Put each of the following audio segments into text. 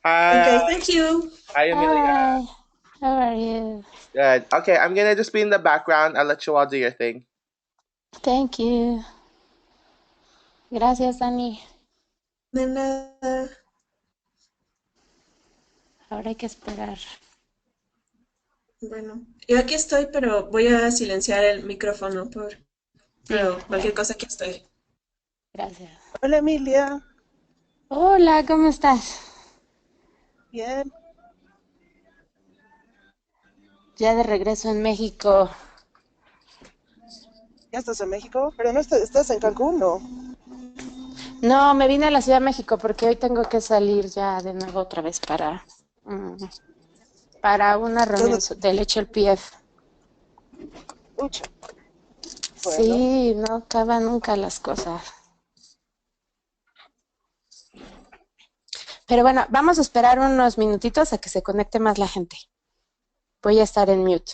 Okay, Hi, thank you. hi Amelia. Hi, how are you? Good. Okay, I'm gonna just be in the background. I'll let you all do your thing. Thank you. Gracias, Dani. De nada. Ahora hay que esperar. Bueno, yo aquí estoy, pero voy a silenciar el micrófono Sí, pero cualquier bueno, cosa aquí estoy. gracias. Hola Emilia, Hola, ¿cómo estás? bien, Ya de regreso en México. ya estás en México, pero no estás en Cancún, ¿no? No, me vine a la Ciudad de México porque hoy tengo que salir ya de nuevo otra vez mm, para una reunión ¿Dónde? del HLPF. Ucha, bueno, Sí, no acaban nunca las cosas. Pero bueno, vamos a esperar unos minutitos a que se conecte más la gente. Voy a estar en mute.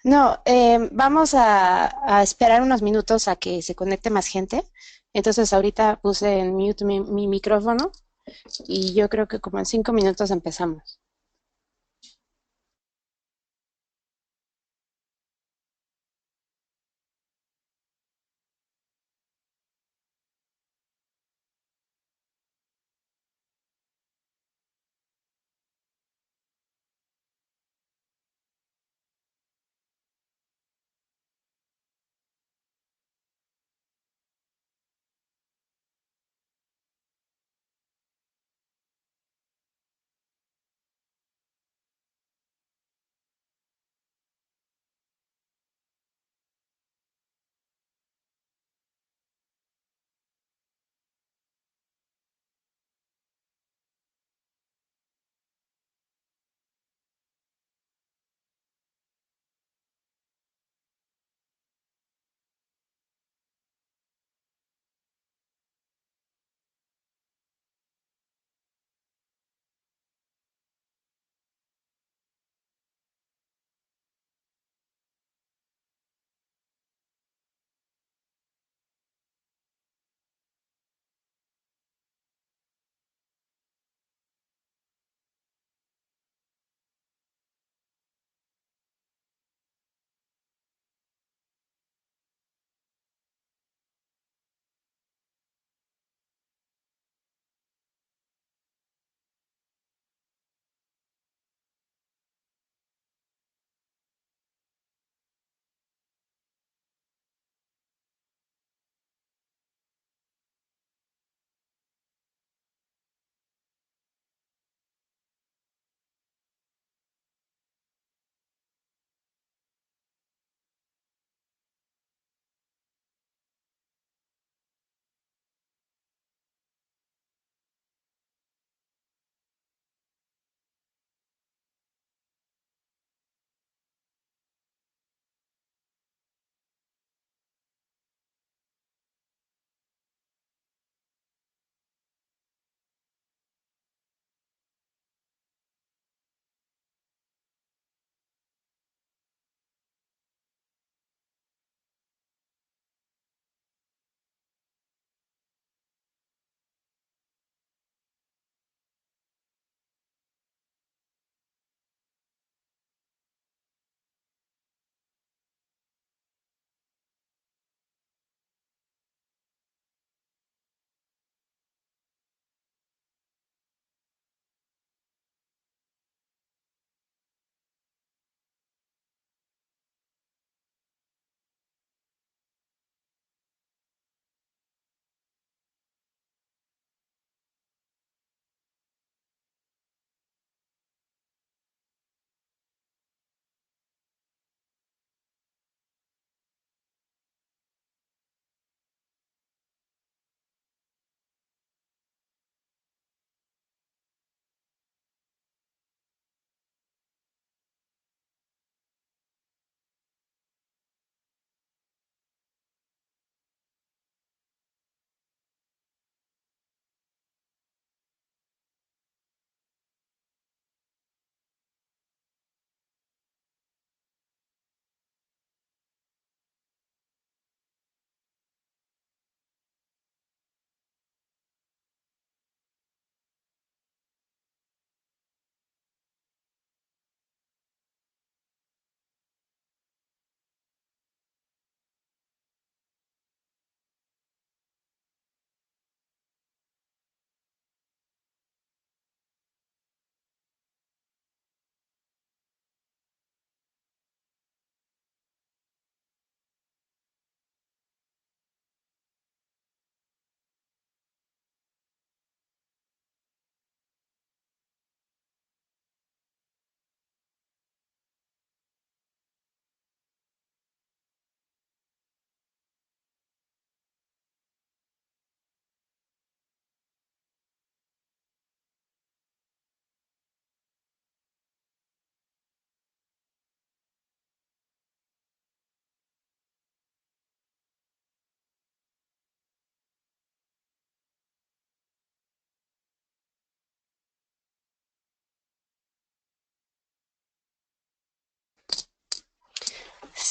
No, vamos a esperar unos minutos a que se conecte más gente. Entonces ahorita puse en mute mi micrófono y yo creo que como en 5 minutos empezamos.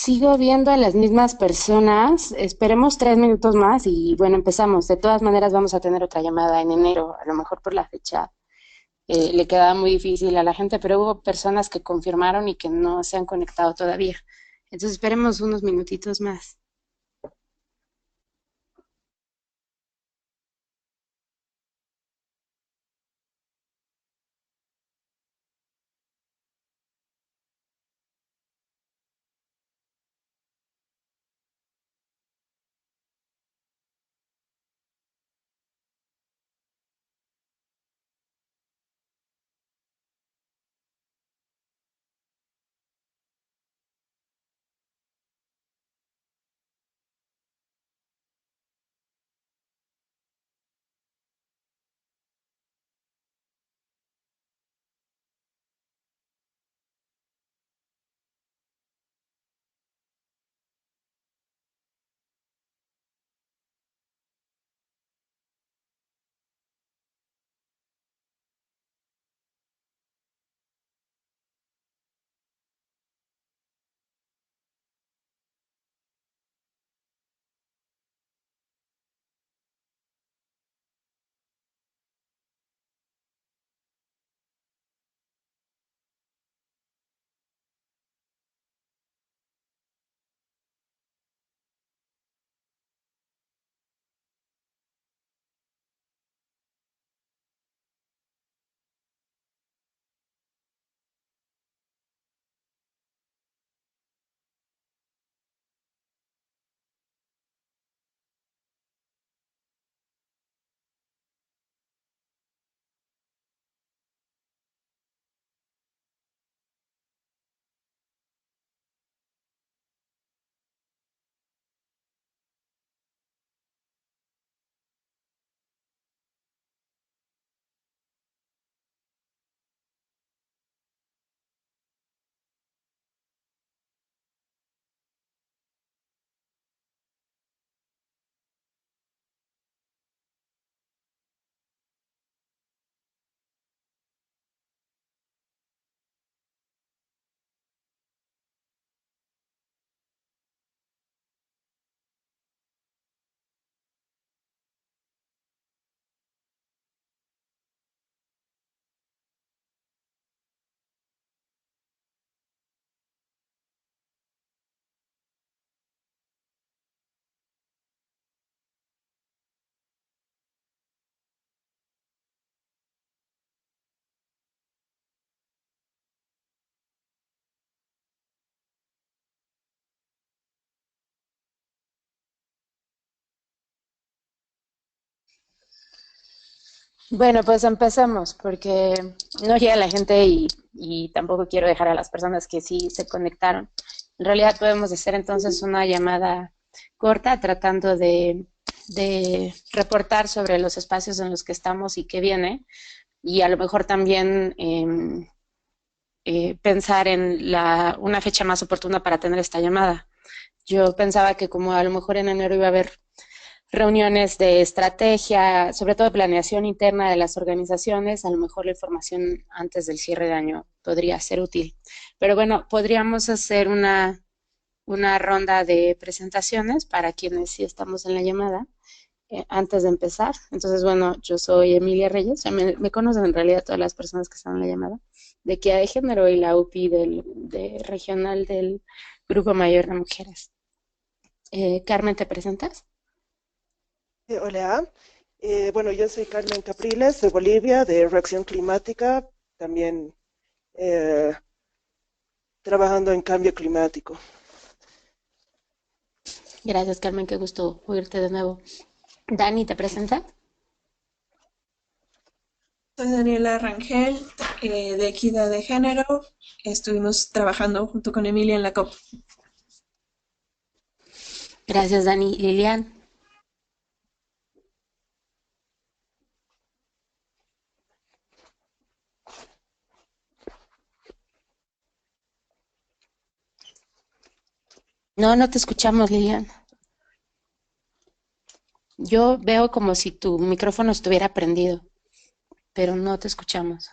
Sigo viendo a las mismas personas. Esperemos 3 minutos más y bueno, empezamos. De todas maneras, vamos a tener otra llamada en enero. A lo mejor por la fecha le quedaba muy difícil a la gente, pero hubo personas que confirmaron y que no se han conectado todavía. Entonces esperemos unos minutitos más. Bueno, pues empecemos, porque no llega la gente y tampoco quiero dejar a las personas que sí se conectaron. En realidad podemos hacer entonces una llamada corta tratando de reportar sobre los espacios en los que estamos y qué viene, y a lo mejor también pensar en una fecha más oportuna para tener esta llamada. Yo pensaba que como a lo mejor en enero iba a haber reuniones de estrategia, sobre todo de planeación interna de las organizaciones, a lo mejor la información antes del cierre de año podría ser útil. Pero bueno, podríamos hacer una ronda de presentaciones para quienes sí estamos en la llamada antes de empezar. Entonces, bueno, yo soy Emilia Reyes, ya me conocen en realidad todas las personas que están en la llamada, de Equidad de Género y la UPI de regional del Grupo Mayor de Mujeres. Carmen, ¿te presentas? Hola, bueno, yo soy Carmen Capriles de Bolivia, de Reacción Climática, también eh, trabajando en cambio climático. Gracias, Carmen, qué gusto oírte de nuevo. Dani, ¿te presentas? Soy Daniela Rangel, de Equidad de Género. Estuvimos trabajando junto con Emilia en la COP. Gracias, Dani. Lilian. No, no te escuchamos, Lilian. Yo veo como si tu micrófono estuviera prendido, pero no te escuchamos.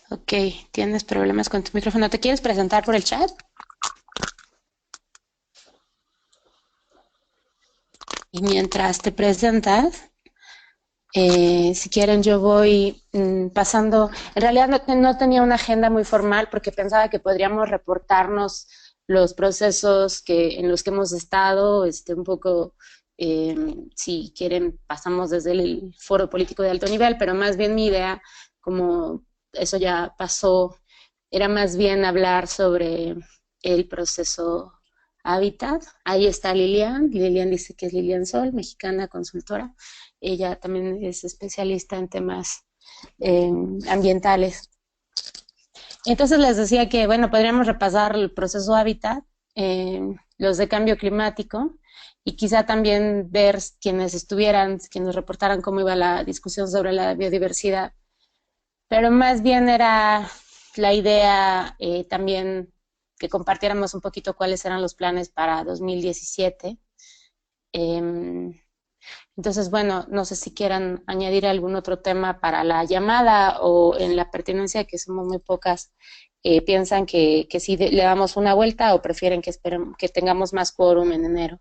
Ok, tienes problemas con tu micrófono. ¿Te quieres presentar por el chat? Y mientras te presentas, si quieren yo voy pasando. En realidad no tenía una agenda muy formal porque pensaba que podríamos reportarnos los procesos en los que hemos estado, un poco, si quieren, pasamos desde el foro político de alto nivel, pero más bien mi idea, como eso ya pasó, era más bien hablar sobre el proceso Hábitat. Ahí está Lilian. Lilian dice que es Lilian Sol, mexicana consultora. Ella también es especialista en temas ambientales. Entonces les decía que, bueno, podríamos repasar el proceso Hábitat, los de cambio climático, y quizá también ver quienes reportaran cómo iba la discusión sobre la biodiversidad. Pero más bien era la idea también que compartiéramos un poquito cuáles eran los planes para 2017. Entonces, bueno, no sé si quieran añadir algún otro tema para la llamada o en la pertinencia, que somos muy pocas, piensan que sí le damos una vuelta o prefieren que tengamos más quórum en enero.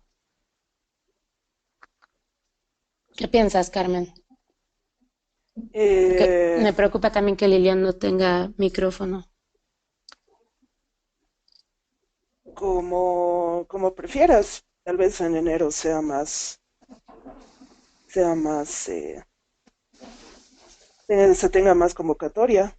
¿Qué piensas, Carmen? Porque me preocupa también que Lilian no tenga micrófono. Como prefieras, tal vez en enero se tenga más convocatoria.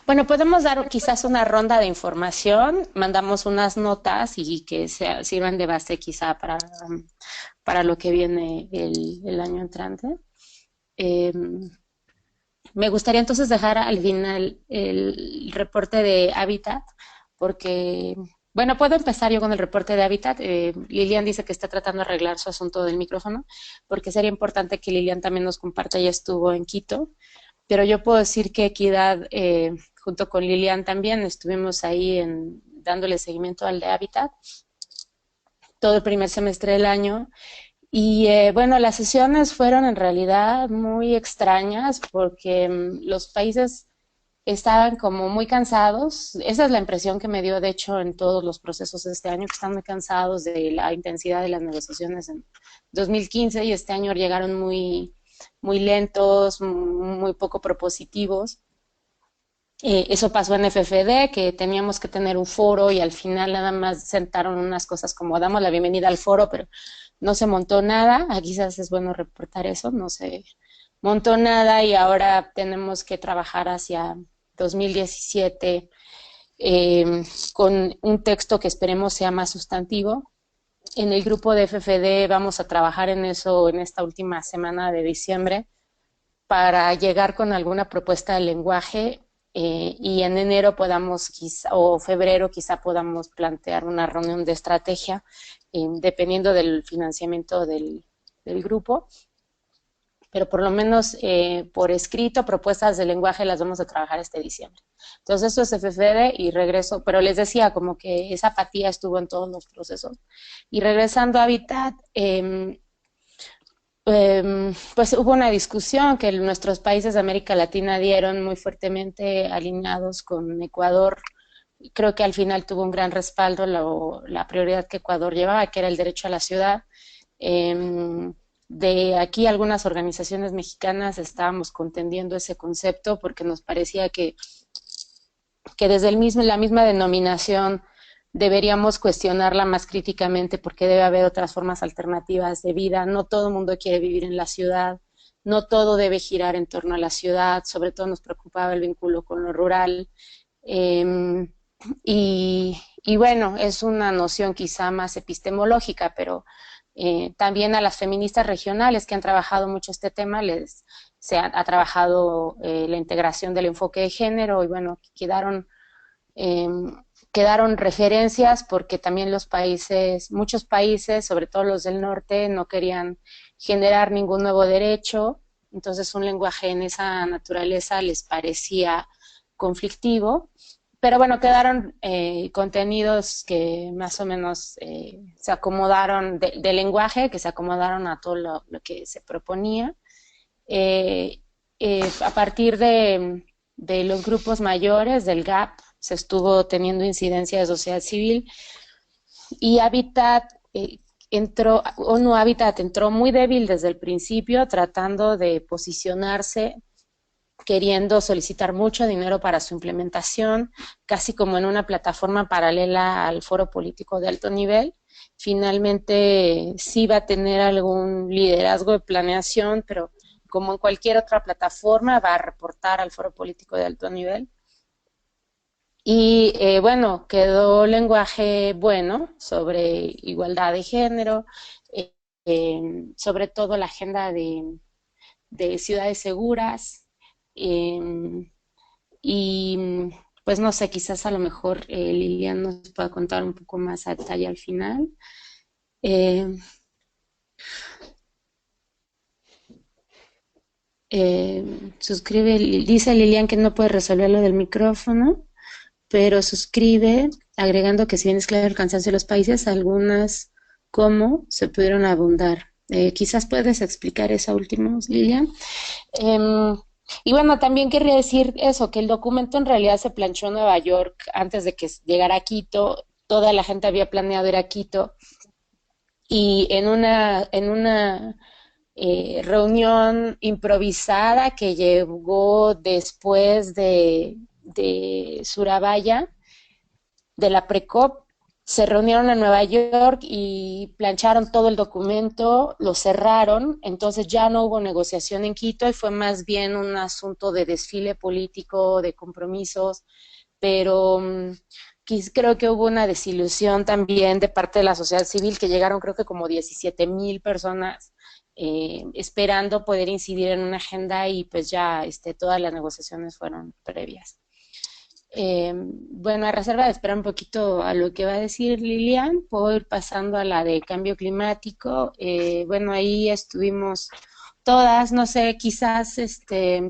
Bueno, podemos dar quizás una ronda de información, mandamos unas notas y que sirvan de base quizá para lo que viene el año entrante. Me gustaría entonces dejar al final el reporte de Hábitat, porque, bueno, puedo empezar yo con el reporte de Hábitat. Lilian dice que está tratando de arreglar su asunto del micrófono, porque sería importante que Lilian también nos comparta, ella estuvo en Quito, pero yo puedo decir que Equidad, junto con Lilian también, estuvimos ahí dándole seguimiento al de Hábitat todo el primer semestre del año. Y bueno, las sesiones fueron en realidad muy extrañas porque los países estaban como muy cansados. Esa es la impresión que me dio, de hecho, en todos los procesos de este año, que están muy cansados de la intensidad de las negociaciones en 2015 y este año llegaron muy, muy lentos, muy poco propositivos. Eso pasó en FFD, que teníamos que tener un foro y al final nada más sentaron unas cosas como damos la bienvenida al foro, pero no se montó nada. Quizás es bueno reportar eso, no se montó nada y ahora tenemos que trabajar hacia 2017 con un texto que esperemos sea más sustantivo. En el grupo de FFD vamos a trabajar en eso en esta última semana de diciembre para llegar con alguna propuesta de lenguaje y en enero o febrero quizá podamos plantear una reunión de estrategia dependiendo del financiamiento del grupo, pero por lo menos por escrito, propuestas de lenguaje las vamos a trabajar este diciembre. Entonces eso es FFD y regreso, pero les decía como que esa apatía estuvo en todos los procesos. Y regresando a Habitat, pues hubo una discusión que nuestros países de América Latina dieron muy fuertemente alineados con Ecuador. Creo que al final tuvo un gran respaldo la prioridad que Ecuador llevaba, que era el derecho a la ciudad. De aquí algunas organizaciones mexicanas estábamos contendiendo ese concepto porque nos parecía que desde la misma denominación deberíamos cuestionarla más críticamente porque debe haber otras formas alternativas de vida. No todo el mundo quiere vivir en la ciudad, no todo debe girar en torno a la ciudad, sobre todo nos preocupaba el vínculo con lo rural. Y bueno, es una noción quizá más epistemológica, pero también a las feministas regionales que han trabajado mucho este tema se ha trabajado la integración del enfoque de género y bueno, quedaron referencias porque también muchos países, sobre todo los del norte, no querían generar ningún nuevo derecho, entonces un lenguaje en esa naturaleza les parecía conflictivo, pero bueno, quedaron contenidos que más o menos se acomodaron, de lenguaje, que se acomodaron a todo lo que se proponía. A partir de de los grupos mayores, del GAP, se estuvo teniendo incidencia de sociedad civil, y Habitat ONU Habitat entró muy débil desde el principio, tratando de posicionarse, queriendo solicitar mucho dinero para su implementación, casi como en una plataforma paralela al foro político de alto nivel. Finalmente sí va a tener algún liderazgo de planeación, pero como en cualquier otra plataforma va a reportar al foro político de alto nivel. Y bueno, quedó lenguaje bueno sobre igualdad de género, sobre todo la agenda de ciudades seguras, y pues no sé, quizás a lo mejor Lilian nos pueda contar un poco más a detalle al final. Eh, dice Lilian que no puede resolver lo del micrófono, pero suscribe agregando que si bien es claro el cansancio de los países, algunas como se pudieron abundar. Quizás puedes explicar eso último, Lilian. Y bueno, también querría decir eso, que el documento en realidad se planchó en Nueva York antes de que llegara a Quito. Toda la gente había planeado ir a Quito, y en una reunión improvisada que llegó después de Surabaya, de la PRECOP, se reunieron en Nueva York y plancharon todo el documento, lo cerraron, entonces ya no hubo negociación en Quito y fue más bien un asunto de desfile político, de compromisos, pero creo que hubo una desilusión también de parte de la sociedad civil, que llegaron creo que como 17,000 personas esperando poder incidir en una agenda, y pues ya todas las negociaciones fueron previas. Bueno, a reserva de esperar un poquito a lo que va a decir Lilian, puedo ir pasando a la de cambio climático. Bueno, ahí estuvimos todas, no sé, quizás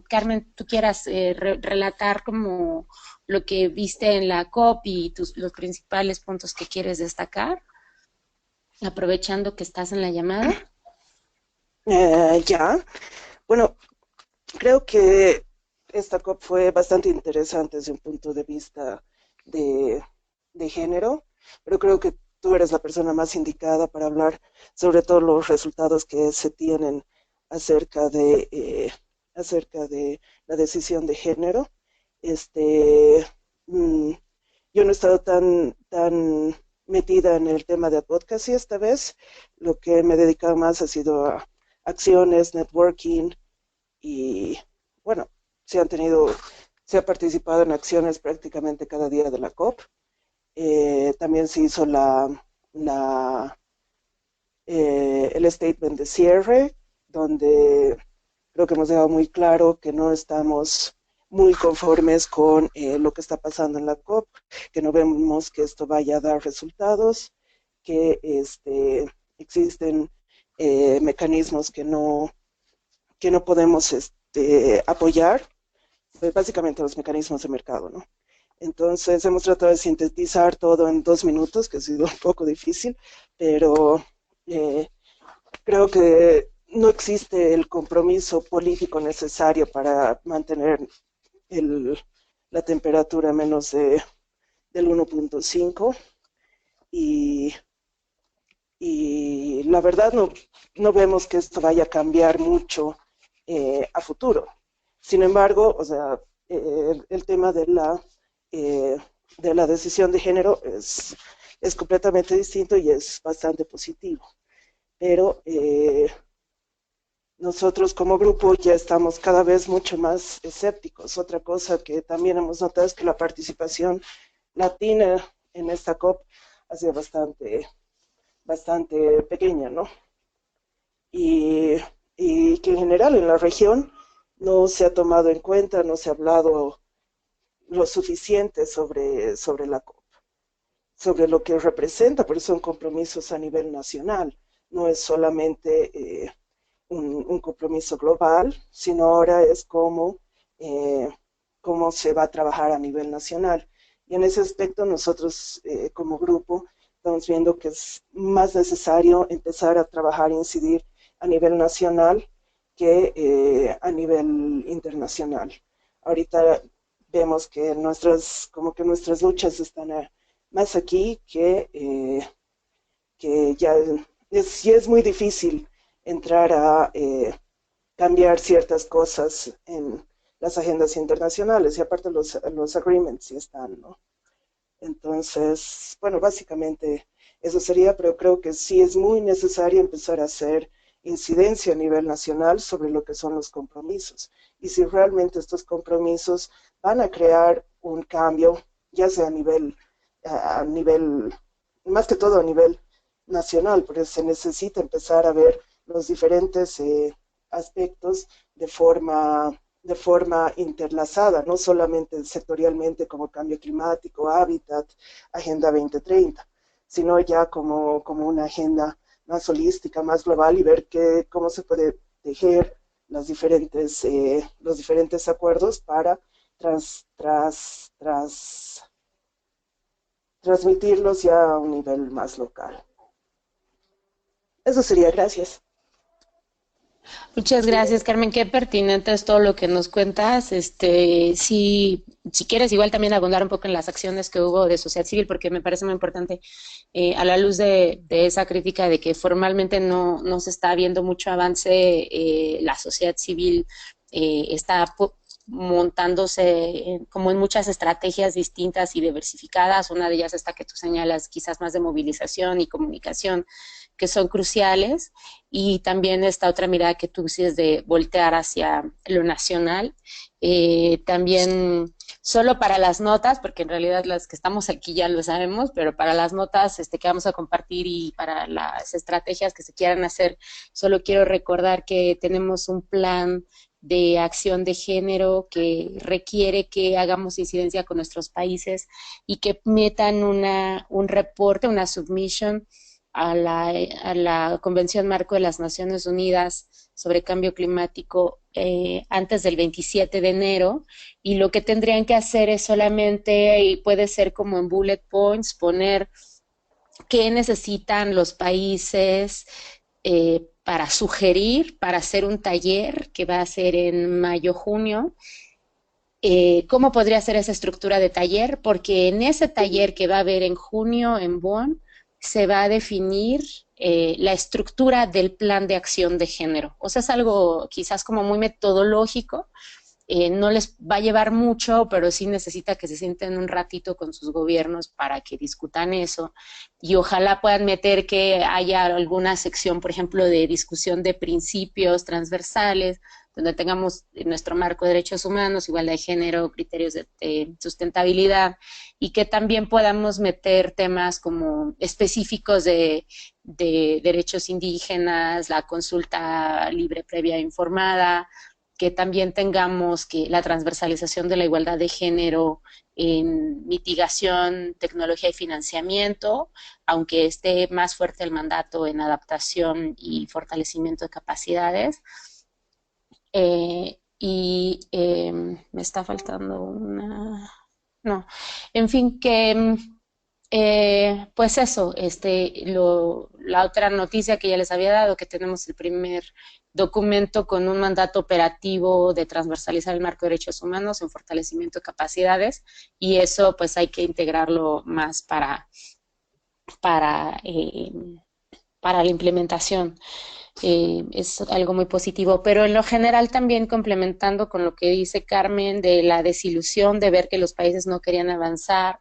Carmen, tú quieras relatar como lo que viste en la COP y los principales puntos que quieres destacar, aprovechando que estás en la llamada. Ya, bueno, creo que esta COP fue bastante interesante desde un punto de vista de, de género, pero creo que tú eres la persona más indicada para hablar sobre todos los resultados que se tienen acerca acerca de la decisión de género. Este, mm, yo no he estado tan metida en el tema de advocacy esta vez. Lo que me he dedicado más ha sido a acciones, networking y, bueno, se ha participado en acciones prácticamente cada día de la COP. También se hizo la, el statement de cierre, donde creo que hemos dejado muy claro que no estamos muy conformes con lo que está pasando en la COP, que no vemos que esto vaya a dar resultados, que existen mecanismos que no podemos apoyar, pues básicamente los mecanismos de mercado, ¿no? Entonces hemos tratado de sintetizar todo en 2 minutos, que ha sido un poco difícil, pero creo que no existe el compromiso político necesario para mantener la temperatura menos del 1.5, y la verdad no vemos que esto vaya a cambiar mucho a futuro. Sin embargo, o sea, el tema de la decisión de género es completamente distinto y es bastante positivo. Pero nosotros como grupo ya estamos cada vez mucho más escépticos. Otra cosa que también hemos notado es que la participación latina en esta COP ha sido bastante pequeña, ¿no? Y que en general en la región no se ha tomado en cuenta, no se ha hablado lo suficiente sobre la COP, sobre lo que representa, porque son compromisos a nivel nacional. No es solamente un compromiso global, sino ahora es cómo se va a trabajar a nivel nacional. Y en ese aspecto nosotros como grupo estamos viendo que es más necesario empezar a trabajar e incidir a nivel nacional que a nivel internacional. Ahorita vemos que como que nuestras luchas están más aquí que ya sí es muy difícil entrar a cambiar ciertas cosas en las agendas internacionales y aparte los agreements sí están, ¿no? Entonces, bueno, básicamente eso sería, pero creo que sí es muy necesario empezar a hacer incidencia a nivel nacional sobre lo que son los compromisos. Y si realmente estos compromisos van a crear un cambio, ya sea a nivel, más que todo a nivel nacional, porque se necesita empezar a ver los diferentes aspectos de forma interlazada, no solamente sectorialmente como cambio climático, hábitat, Agenda 2030, sino ya como una agenda más holística, más global y ver cómo se puede tejer los diferentes acuerdos para transmitirlos ya a un nivel más local. Eso sería, gracias. Muchas gracias, Carmen. Qué pertinente es todo lo que nos cuentas. Si quieres, igual también abundar un poco en las acciones que hubo de sociedad civil, porque me parece muy importante a la luz de esa crítica de que formalmente no se está viendo mucho avance, la sociedad civil está montándose como en muchas estrategias distintas y diversificadas. Una de ellas esta que tú señalas, quizás más de movilización y comunicación, que son cruciales, y también esta otra mirada que tú dices de voltear hacia lo nacional. También, solo para las notas, porque en realidad las que estamos aquí ya lo sabemos, pero para las notas que vamos a compartir y para las estrategias que se quieran hacer, solo quiero recordar que tenemos un plan de acción de género que requiere que hagamos incidencia con nuestros países y que metan un reporte, una submission a la Convención Marco de las Naciones Unidas sobre Cambio Climático antes del 27 de enero, y lo que tendrían que hacer es solamente, y puede ser como en bullet points, poner qué necesitan los países para sugerir, para hacer un taller que va a ser en mayo-junio. ¿Cómo podría ser esa estructura de taller? Porque en ese taller que va a haber en junio en Bonn, se va a definir la estructura del plan de acción de género. O sea, es algo quizás como muy metodológico, no les va a llevar mucho, pero sí necesita que se sienten un ratito con sus gobiernos para que discutan eso, y ojalá puedan meter que haya alguna sección, por ejemplo, de discusión de principios transversales, donde tengamos nuestro marco de derechos humanos, igualdad de género, criterios de sustentabilidad, y que también podamos meter temas como específicos de derechos indígenas, la consulta libre, previa e informada, que también tengamos que la transversalización de la igualdad de género en mitigación, tecnología y financiamiento, aunque esté más fuerte el mandato en adaptación y fortalecimiento de capacidades. Me está faltando una... No, en fin, que pues eso, la otra noticia que ya les había dado, que tenemos el primer documento con un mandato operativo de transversalizar el marco de derechos humanos en fortalecimiento de capacidades, y eso pues hay que integrarlo más para la implementación. Es algo muy positivo, pero en lo general también complementando con lo que dice Carmen de la desilusión de ver que los países no querían avanzar,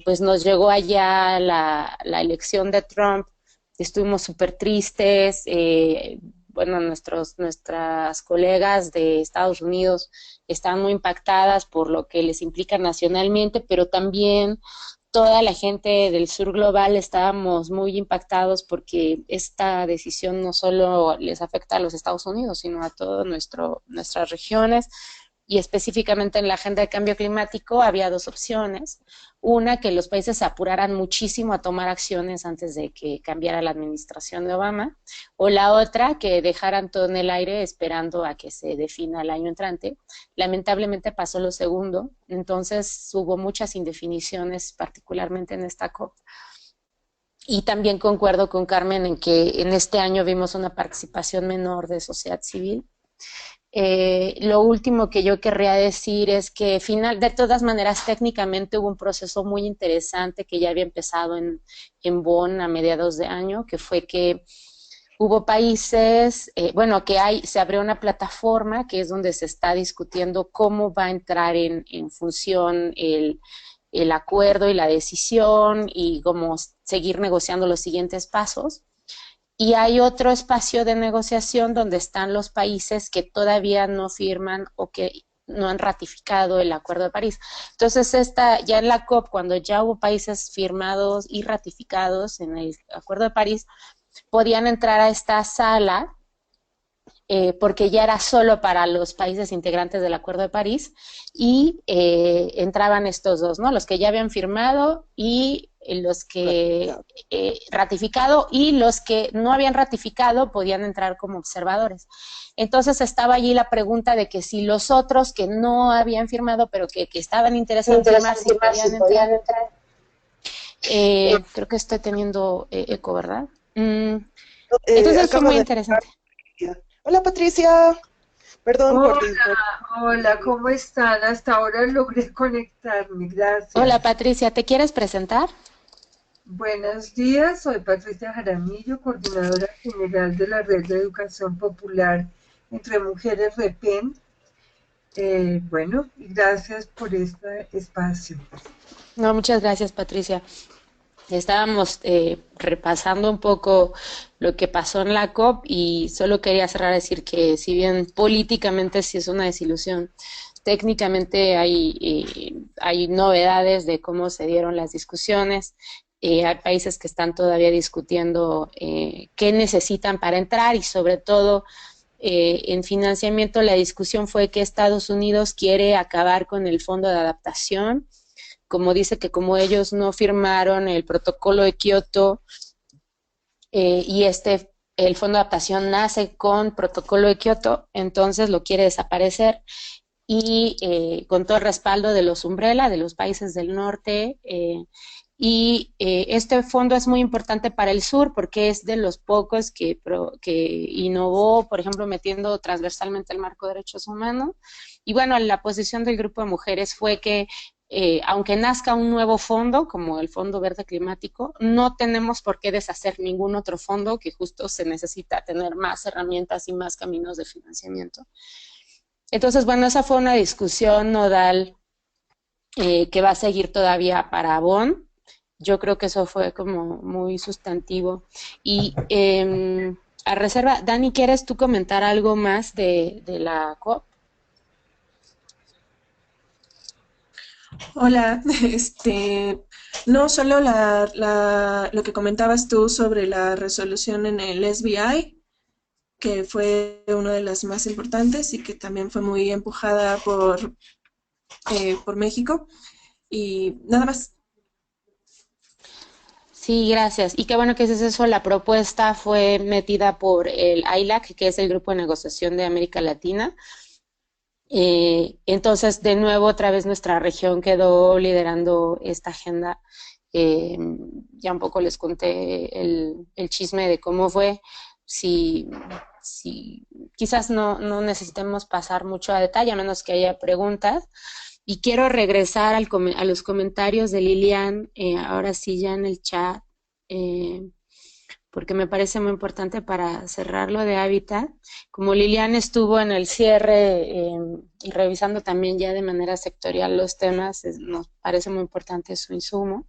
pues nos llegó allá la elección de Trump, estuvimos súper tristes, bueno, nuestras colegas de Estados Unidos están muy impactadas por lo que les implica nacionalmente, pero también toda la gente del sur global estábamos muy impactados porque esta decisión no solo les afecta a los Estados Unidos, sino a todas nuestras regiones, y específicamente en la agenda de cambio climático había dos opciones. Una, que los países se apuraran muchísimo a tomar acciones antes de que cambiara la administración de Obama, o la otra, que dejaran todo en el aire esperando a que se defina el año entrante. Lamentablemente pasó lo segundo, entonces hubo muchas indefiniciones, particularmente en esta COP. Y también concuerdo con Carmen en que en este año vimos una participación menor de sociedad civil. Lo último que yo querría decir es que de todas maneras técnicamente hubo un proceso muy interesante que ya había empezado en Bonn a mediados de año, que fue que hubo países, bueno, se abrió una plataforma que es donde se está discutiendo cómo va a entrar en función el acuerdo y la decisión y cómo seguir negociando los siguientes pasos. Y hay otro espacio de negociación donde están los países que todavía no firman o que no han ratificado el Acuerdo de París. Entonces, ya en la COP, cuando ya hubo países firmados y ratificados en el Acuerdo de París, podían entrar a esta sala porque ya era solo para los países integrantes del Acuerdo de París y entraban estos dos, ¿no? Los que ya habían firmado y los que ratificado y los que no habían ratificado podían entrar como observadores. Entonces estaba allí la pregunta de que si los otros que no habían firmado pero que estaban interesados en firmar, si podían entrar. Creo que estoy teniendo eco, ¿verdad? Entonces fue muy interesante. Hola Patricia, perdón por Hola, ¿cómo están? Hasta ahora logré conectarme, gracias. Hola Patricia, ¿te quieres presentar? Buenos días, soy Patricia Jaramillo, coordinadora general de la Red de Educación Popular entre Mujeres REPEN. Bueno, y gracias por este espacio. No, muchas gracias Patricia. Estábamos repasando un poco lo que pasó en la COP y solo quería cerrar a decir que si bien políticamente sí es una desilusión, técnicamente hay novedades de cómo se dieron las discusiones. Hay países que están todavía discutiendo qué necesitan para entrar y sobre todo en financiamiento la discusión fue que Estados Unidos quiere acabar con el Fondo de Adaptación. Como dice que como ellos no firmaron el protocolo de Kioto y el Fondo de Adaptación nace con protocolo de Kioto, entonces lo quiere desaparecer y con todo el respaldo de los Umbrella, de los países del norte, este fondo es muy importante para el sur porque es de los pocos que innovó, por ejemplo, metiendo transversalmente el marco de derechos humanos. Y bueno, la posición del grupo de mujeres fue que aunque nazca un nuevo fondo, como el Fondo Verde Climático, no tenemos por qué deshacer ningún otro fondo, que justo se necesita tener más herramientas y más caminos de financiamiento. Entonces, bueno, esa fue una discusión nodal que va a seguir todavía para Bonn. Yo creo que eso fue como muy sustantivo. Y a reserva, Dani, ¿quieres tú comentar algo más de la COP? Hola, no solo lo que comentabas tú sobre la resolución en el SBI, que fue una de las más importantes y que también fue muy empujada por México, y nada más. Sí, gracias. Y qué bueno que es eso. La propuesta fue metida por el ILAC, que es el Grupo de Negociación de América Latina. Entonces, de nuevo, otra vez nuestra región quedó liderando esta agenda. Ya un poco les conté el chisme de cómo fue. Si quizás no necesitemos pasar mucho a detalle, a menos que haya preguntas. Y quiero regresar a los comentarios de Lilian, ahora sí ya en el chat, porque me parece muy importante para cerrar lo de Hábitat. Como Lilian estuvo en el cierre y revisando también ya de manera sectorial los temas, nos parece muy importante su insumo.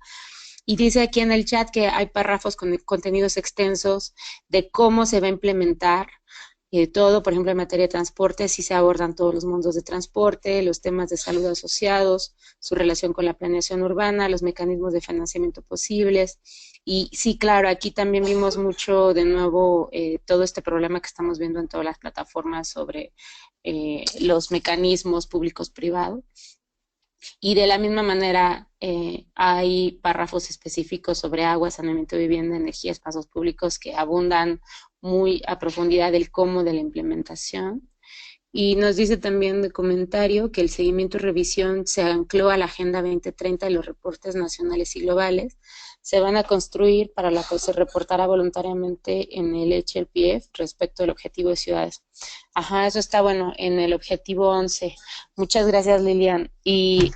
Y dice aquí en el chat que hay párrafos con contenidos extensos de cómo se va a implementar todo, por ejemplo, en materia de transporte, sí se abordan todos los mundos de transporte, los temas de salud asociados, su relación con la planeación urbana, los mecanismos de financiamiento posibles. Y sí, claro, aquí también vimos mucho, de nuevo, todo este problema que estamos viendo en todas las plataformas sobre los mecanismos públicos-privados. Y de la misma manera hay párrafos específicos sobre agua, saneamiento de vivienda, energía, espacios públicos que abundan muy a profundidad del cómo de la implementación. Y nos dice también de comentario que el seguimiento y revisión se ancló a la Agenda 2030 de los reportes nacionales y globales. se van a construir para la que se reportará voluntariamente en el HLPF respecto al objetivo de ciudades. Ajá, eso está bueno, en el objetivo 11. Muchas gracias, Lilian. Y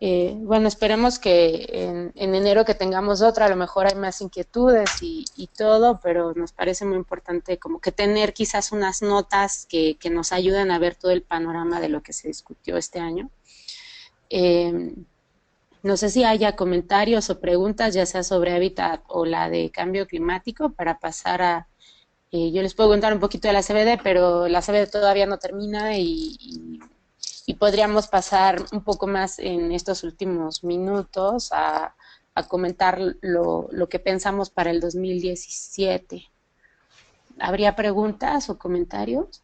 bueno, esperemos que en enero que tengamos otra, a lo mejor hay más inquietudes y todo, pero nos parece muy importante como que tener quizás unas notas que nos ayuden a ver todo el panorama de lo que se discutió este año. No sé si haya comentarios o preguntas, ya sea sobre hábitat o la de cambio climático, para pasar a... yo les puedo contar un poquito de la CBD, pero la CBD todavía no termina y podríamos pasar un poco más en estos últimos minutos a comentar lo que pensamos para el 2017. ¿Habría preguntas o comentarios?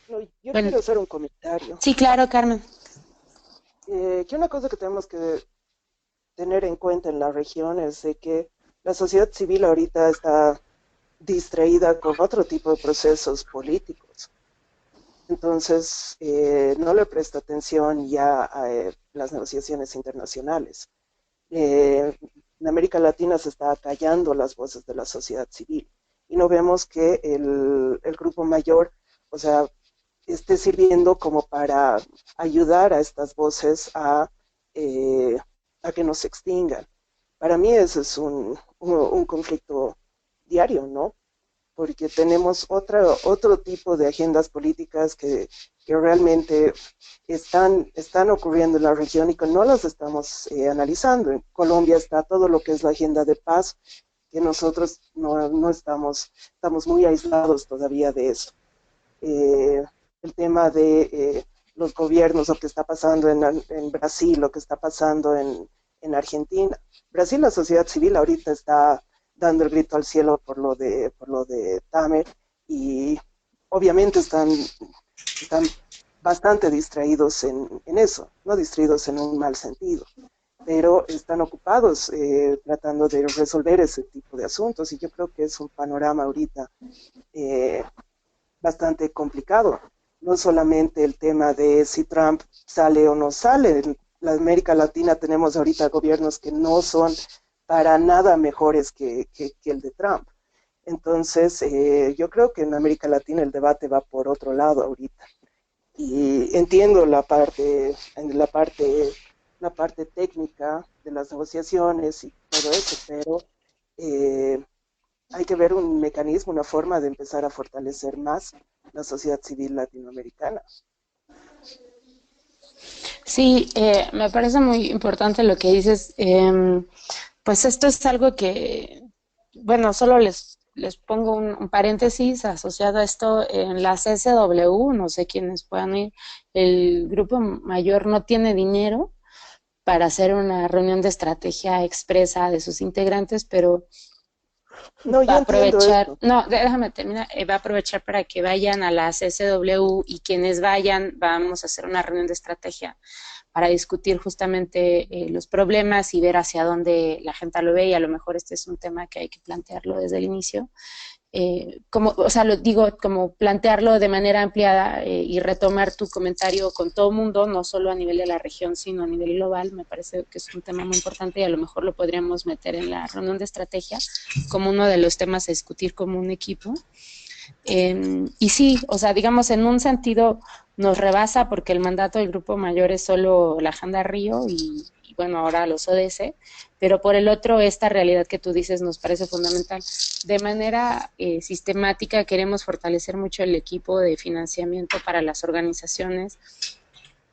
No, yo Bueno, quiero hacer un comentario. sí, claro, Carmen. Que una cosa que tenemos que tener en cuenta en la región es de que la sociedad civil ahorita está distraída con otro tipo de procesos políticos. Entonces, no le presta atención ya a las negociaciones internacionales. En América Latina se está callando las voces de la sociedad civil y no vemos que el grupo mayor, o sea, esté sirviendo como para ayudar a estas voces a que no se extingan. Para mí ese es un conflicto diario, ¿no? Porque tenemos otro tipo de agendas políticas que realmente están ocurriendo en la región y que no las estamos analizando. En Colombia está todo lo que es la agenda de paz, que nosotros no estamos muy aislados todavía de eso. El tema de los gobiernos, lo que está pasando en Brasil, lo que está pasando en Argentina. Brasil, la sociedad civil ahorita está dando el grito al cielo por lo de Tamer y obviamente están bastante distraídos en eso, no distraídos en un mal sentido, pero están ocupados tratando de resolver ese tipo de asuntos y yo creo que es un panorama ahorita bastante complicado. No solamente el tema de si Trump sale o no sale. En la América Latina tenemos ahorita gobiernos que no son para nada mejores que el de Trump. Entonces, yo creo que en América Latina el debate va por otro lado ahorita. Y entiendo la parte técnica de las negociaciones y todo eso, pero hay que ver un mecanismo, una forma de empezar a fortalecer más la sociedad civil latinoamericana. Sí, me parece muy importante lo que dices. Pues esto es algo que, bueno, solo les pongo un paréntesis asociado a esto. En la CSW, no sé quiénes puedan ir, el grupo mayor no tiene dinero para hacer una reunión de estrategia expresa de sus integrantes, pero No, yo va a entiendo aprovechar, esto. no, déjame terminar, va a aprovechar para que vayan a la CSW y quienes vayan, vamos a hacer una reunión de estrategia para discutir justamente los problemas y ver hacia dónde la gente lo ve, y a lo mejor este es un tema que hay que plantearlo desde el inicio. O sea, lo digo como plantearlo de manera ampliada y retomar tu comentario con todo el mundo, no solo a nivel de la región, sino a nivel global. Me parece que es un tema muy importante y a lo mejor lo podríamos meter en la reunión de estrategia como uno de los temas a discutir como un equipo. Y sí, o sea, digamos, en un sentido nos rebasa porque el mandato del grupo mayor es solo la Agenda Río y bueno, ahora los ODS, pero por el otro, esta realidad que tú dices nos parece fundamental. De manera sistemática queremos fortalecer mucho el equipo de financiamiento para las organizaciones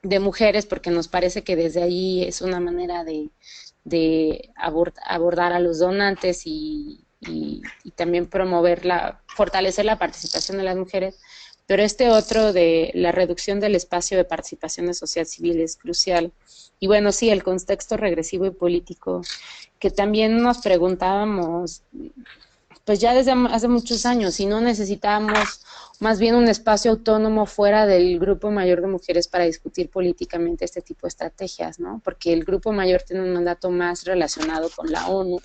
de mujeres, porque nos parece que desde ahí es una manera de abordar a los donantes y también fortalecer la participación de las mujeres. Pero este otro de la reducción del espacio de participación de sociedad civil es crucial. Y bueno, sí, el contexto regresivo y político, que también nos preguntábamos, pues ya desde hace muchos años, si no necesitábamos más bien un espacio autónomo fuera del grupo mayor de mujeres para discutir políticamente este tipo de estrategias, ¿no? Porque el grupo mayor tiene un mandato más relacionado con la ONU,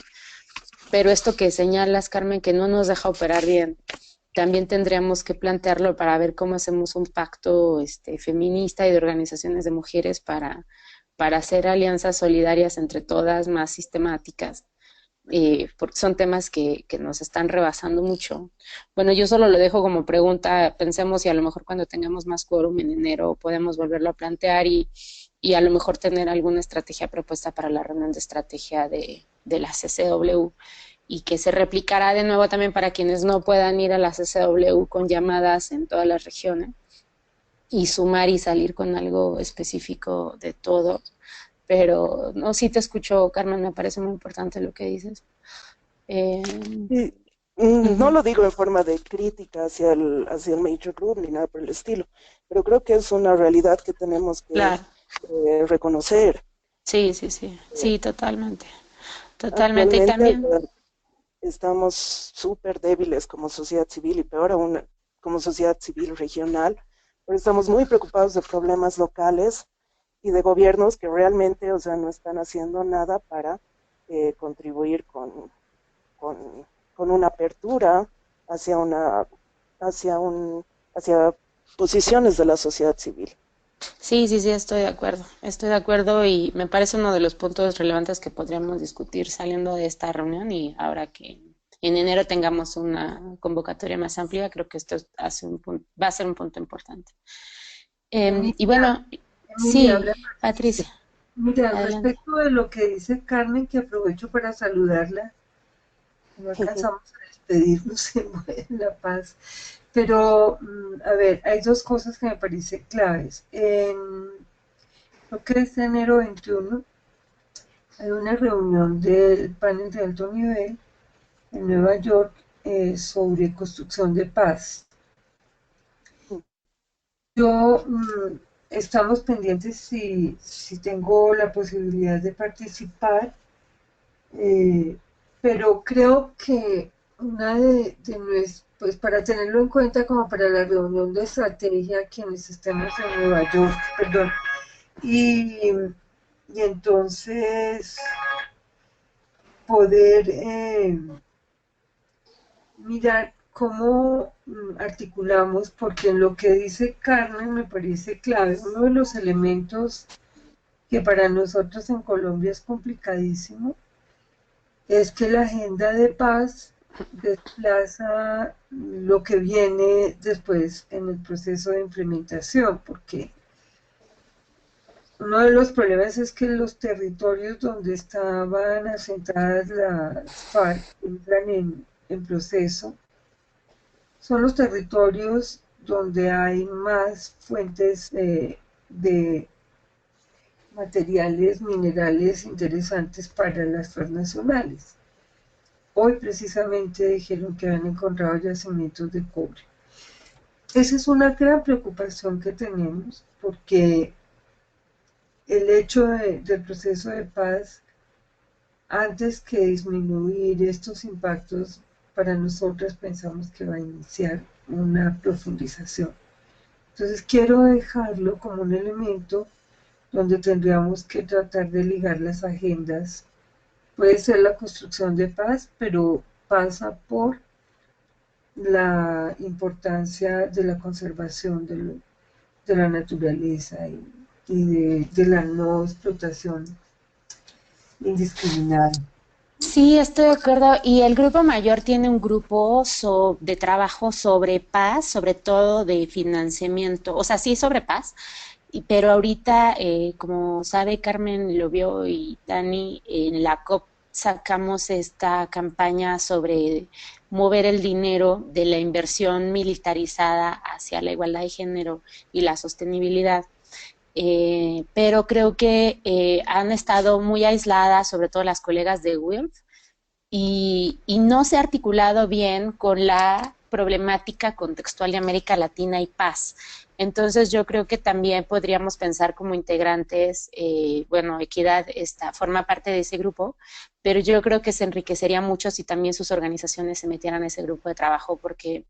pero esto que señalas, Carmen, que no nos deja operar bien también tendríamos que plantearlo para ver cómo hacemos un pacto feminista y de organizaciones de mujeres para hacer alianzas solidarias entre todas, más sistemáticas, porque son temas que nos están rebasando mucho. Bueno, yo solo lo dejo como pregunta, pensemos si a lo mejor cuando tengamos más quórum en enero podemos volverlo a plantear y a lo mejor tener alguna estrategia propuesta para la reunión de estrategia de la CCW y que se replicará de nuevo también para quienes no puedan ir a la CCW con llamadas en todas las regiones y sumar y salir con algo específico de todo. Pero no, sí te escucho, Carmen, me parece muy importante lo que dices. Y, no Ujú, lo digo en forma de crítica hacia el Major Group ni nada por el estilo, pero creo que es una realidad que tenemos que claro, reconocer. sí, sí, sí, Eh, sí, totalmente, totalmente. Y Actualmente también, estamos súper débiles como sociedad civil y peor aún como sociedad civil regional, pero estamos muy preocupados de problemas locales y de gobiernos que realmente, o sea, no están haciendo nada para contribuir con, con una apertura hacia hacia hacia posiciones de la sociedad civil. sí, sí, sí, estoy de acuerdo y me parece uno de los puntos relevantes que podríamos discutir saliendo de esta reunión y ahora que en enero tengamos una convocatoria más amplia, creo que esto va a ser un punto importante. Y Emilia, bueno, Emilia, sí, habla Patricia, Patricia. Mira, adelante. respecto de lo que dice Carmen, que aprovecho para saludarla, no alcanzamos a despedirnos en La Paz, pero a ver, hay dos cosas que me parecen claves. En lo que es enero 21, hay una reunión del panel de alto nivel en Nueva York sobre construcción de paz. Yo estamos pendientes si tengo la posibilidad de participar, eh, pero creo que una pues para tenerlo en cuenta como para la reunión de estrategia, quienes estemos en Nueva York, perdón, y, y entonces poder mirar cómo articulamos, porque en lo que dice Carmen me parece clave, uno de los elementos que para nosotros en Colombia es complicadísimo, es que la agenda de paz desplaza lo que viene después en el proceso de implementación, porque uno de los problemas es que los territorios donde estaban asentadas las FARC entran en proceso, son los territorios donde hay más fuentes de materiales minerales interesantes para las transnacionales. Hoy precisamente dijeron que habían encontrado yacimientos de cobre. Esa es una gran preocupación que tenemos porque el hecho del proceso de paz, antes que disminuir estos impactos, para nosotras pensamos que va a iniciar una profundización. Entonces quiero dejarlo como un elemento donde tendríamos que tratar de ligar las agendas. Puede ser la construcción de paz, pero pasa por la importancia de la conservación de la naturaleza de la no explotación indiscriminada. Sí, estoy de acuerdo. Y el grupo mayor tiene un grupo de trabajo sobre paz, sobre todo de financiamiento, o sea, sí sobre paz, pero ahorita, como sabe Carmen, lo vio y Dani, en la COP sacamos esta campaña sobre mover el dinero de la inversión militarizada hacia la igualdad de género y la sostenibilidad. Pero creo que han estado muy aisladas, sobre todo las colegas de WILF, y no se ha articulado bien con la problemática contextual de América Latina y paz. Entonces yo creo que también podríamos pensar como integrantes, bueno, Equidad forma parte de ese grupo, pero yo creo que se enriquecería mucho si también sus organizaciones se metieran a ese grupo de trabajo, porque